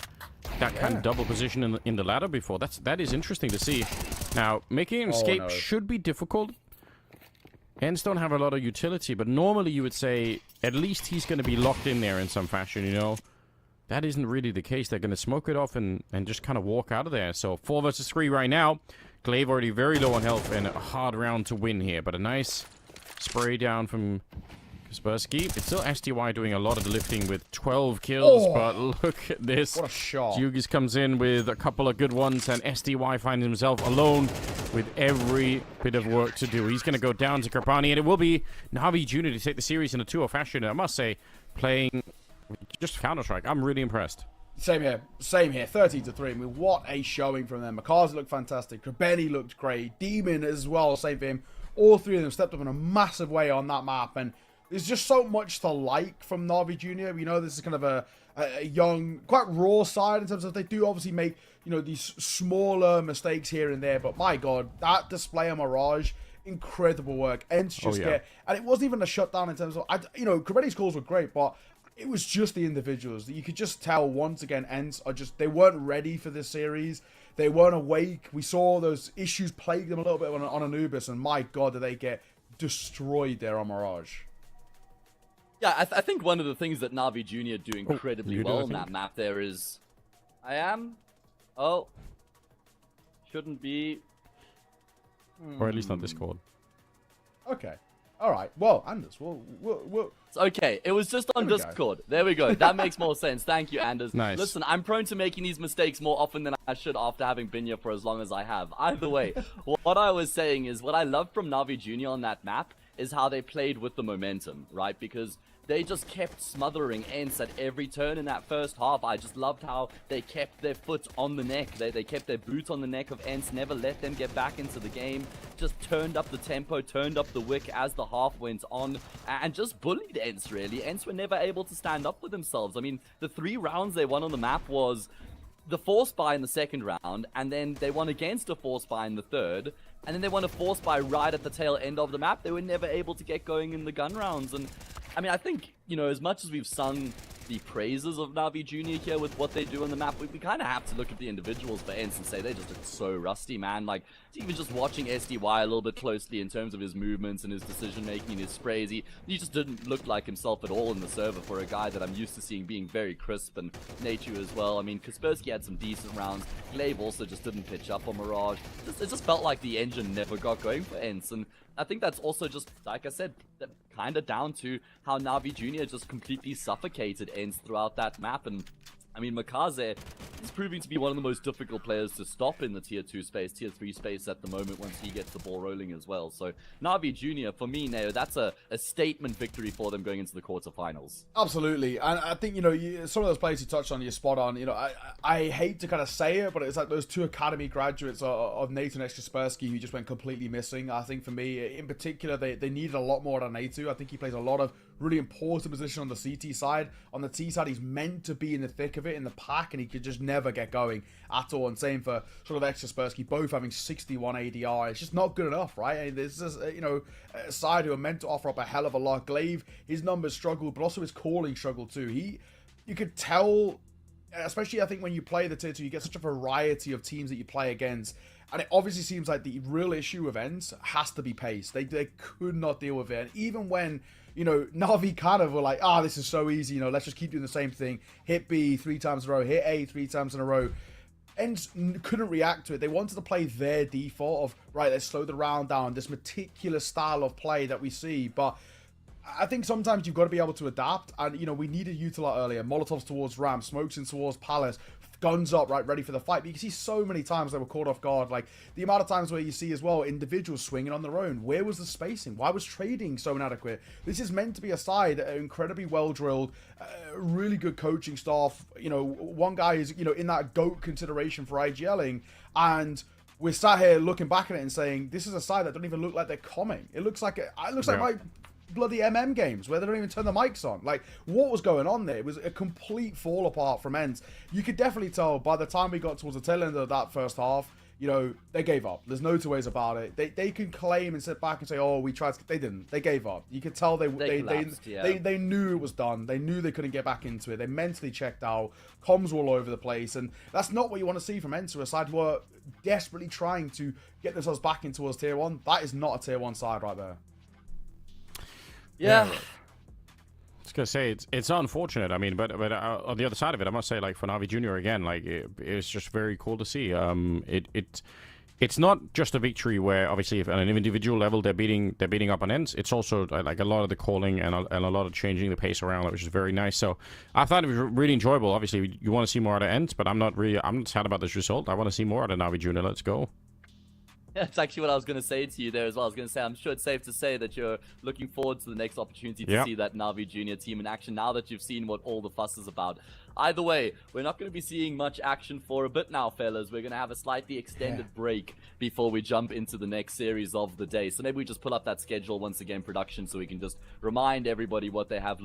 that kind of double position in the ladder before. That is interesting to see. Now, making an escape should be difficult. ENCE don't have a lot of utility, but normally you would say at least he's going to be locked in there in some fashion, you know? That isn't really the case. They're going to smoke it off and just kind of walk out of there. So 4 versus 3 right now. Glaive already very low on health and a hard round to win here. But a nice spray down from Kaspersky. It's still SDY doing a lot of the lifting with 12 kills. But look at this. What a shot. Jugis comes in with a couple of good ones. And SDY finds himself alone with every bit of work to do. He's going to go down to Krapani. And it will be Na'Vi Jr. to take the series in a 2-0 fashion. And I must say, playing just Counter-Strike, I'm really impressed. Same here. 30-3. I mean, what a showing from them. Maazi looked fantastic. Krabeni looked great. Demon as well. Same for him. All 3 of them stepped up in a massive way on that map. And there's just so much to like from Na'Vi Jr. We know this is kind of a a young, quite raw side in terms of they do obviously make, you know, these smaller mistakes here and there. But my God, that display of Mirage, incredible work. ENCE just get, and it wasn't even a shutdown in terms of, you know, Kubernetes calls were great, but it was just the individuals. You could just tell once again, ENCE are just, they weren't ready for this series. They weren't awake. We saw those issues plague them a little bit on Anubis, and my God, did they get destroyed there on Mirage. Yeah, I think one of the things that Na'Vi Jr. do incredibly well on that map there is... Shouldn't be... Or at least on Discord. Okay. All right. Well, Anders, we'll... It's okay. It was just on Discord. There we go. That makes more sense. Thank you, Anders. Nice. Listen, I'm prone to making these mistakes more often than I should after having been here for as long as I have. Either way, what I was saying is what I love from Na'Vi Jr. on that map is how they played with the momentum, right? Because they just kept smothering ENCE at every turn in that first half. I just loved how they kept their foot on the neck. They kept their boot on the neck of ENCE, never let them get back into the game. Just turned up the tempo, turned up the wick as the half went on, and just bullied ENCE, really. ENCE were never able to stand up for themselves. I mean, the 3 rounds they won on the map was the force buy in the second round, and then they won against a force buy in the third, and then they won a force buy right at the tail end of the map. They were never able to get going in the gun rounds, and I mean, I think, you know, as much as we've sung the praises of Na'Vi Jr. here with what they do on the map, we kind of have to look at the individuals for ENCE and say they just look so rusty, man. Like, even just watching SDY a little bit closely in terms of his movements and his decision-making and his sprays, he just didn't look like himself at all in the server for a guy that I'm used to seeing being very crisp, and Nature as well. I mean, Kaspersky had some decent rounds. Glaive also just didn't pitch up on Mirage. It just felt like the engine never got going for ENCE, and I think that's also just, like I said, kind of down to how Na'Vi Jr. just completely suffocated ENCE throughout that map. And I mean, Maazi is proving to be one of the most difficult players to stop in the tier 2 space, tier 3 space at the moment once he gets the ball rolling as well. So Na'Vi Jr., for me, Neo, that's a statement victory for them going into the quarterfinals. Absolutely. And I think, you know, some of those players you touched on, you're spot on. You know, I hate to kind of say it, but it's like those 2 academy graduates of Nato and Kaspersky who just went completely missing. I think for me, in particular, they needed a lot more out of Nato. I think he plays a lot of really important position on the CT side. On the T side, he's meant to be in the thick of it, in the pack, and he could just never get going at all. And same for sort of Kaspersky, both having 61 ADR. It's just not good enough, right? And this is, you know, a side who are meant to offer up a hell of a lot. Glaive, his numbers struggled, but also his calling struggled too. You could tell, especially I think when you play the tier 2, you get such a variety of teams that you play against. And it obviously seems like the real issue with ENCE has to be pace. They could not deal with it. And even when, you know, Na'Vi kind of were like, this is so easy, you know, let's just keep doing the same thing. Hit B 3 times in a row, hit A 3 times in a row. ENCE couldn't react to it. They wanted to play their default of, right, let's slow the round down, this meticulous style of play that we see. But I think sometimes you've got to be able to adapt. And, you know, we needed Utilite earlier. Molotovs towards Ram, smokes in towards Palace. Guns up, right, ready for the fight. But you can see so many times they were caught off guard. Like, the amount of times where you see as well individuals swinging on their own. Where was the spacing? Why was trading so inadequate? This is meant to be a side incredibly well drilled, really good coaching staff. You know, one guy is, you know, in that GOAT consideration for IGLing, and we're sat here looking back at it and saying this is a side that don't even look like they're coming. It looks like like my bloody games where they don't even turn the mics on. Like, what was going on there? It was a complete fall apart from ENCE. You could definitely tell by the time we got towards the tail end of that first half, you know, they gave up. There's no two ways about it. They can claim and sit back and say, oh, we tried. They didn't. They gave up. You could tell they knew it was done. They knew they couldn't get back into it. They mentally checked out. Comms were all over the place, and that's not what you want to see from ENCE, a side who are desperately trying to get themselves back in towards tier 1. That is not a tier 1 side right there. Yeah. I was gonna say it's unfortunate. I mean, but on the other side of it, I must say, like, for Na'Vi Jr. again, like, it's just very cool to see. It's not just a victory where obviously if at an individual level they're beating up on ENCE. It's also like a lot of the calling and a lot of changing the pace around, which is very nice. So I thought it was really enjoyable. Obviously, you want to see more out of ENCE, but I'm not sad about this result. I want to see more out of Na'Vi Jr. Let's go. That's actually what I was going to say to you there as well. I was going to say, I'm sure it's safe to say that you're looking forward to the next opportunity to see that Na'Vi Jr. team in action now that you've seen what all the fuss is about. either way, we're not going to be seeing much action for a bit now, fellas. We're going to have a slightly extended break before we jump into the next series of the day. So maybe we just pull up that schedule once again, production, so we can just remind everybody what they have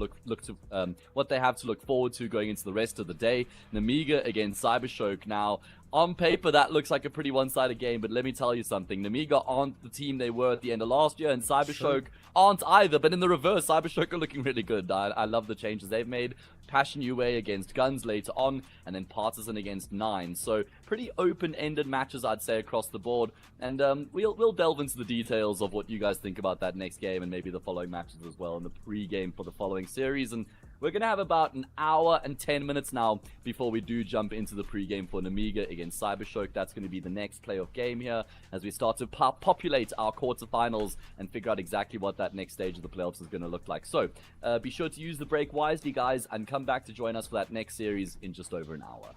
what they have to look forward to going into the rest of the day. Namiga against Cybershock. Now, on paper, that looks like a pretty one-sided game, but let me tell you something. Namiga aren't the team they were at the end of last year, and Cybershock aren't either, but in the reverse, Cybershock are looking really good. I love the changes they've made. Passion UA against Guns later on, and then Partisan against Nine. So pretty open-ended matches, I'd say, across the board. And we'll delve into the details of what you guys think about that next game and maybe the following matches as well in the pre-game for the following series. And we're going to have about an hour and 10 minutes now before we do jump into the pregame for Namiga against Cybershock. That's going to be the next playoff game here as we start to populate our quarterfinals and figure out exactly what that next stage of the playoffs is going to look like. So be sure to use the break wisely, guys, and come back to join us for that next series in just over an hour.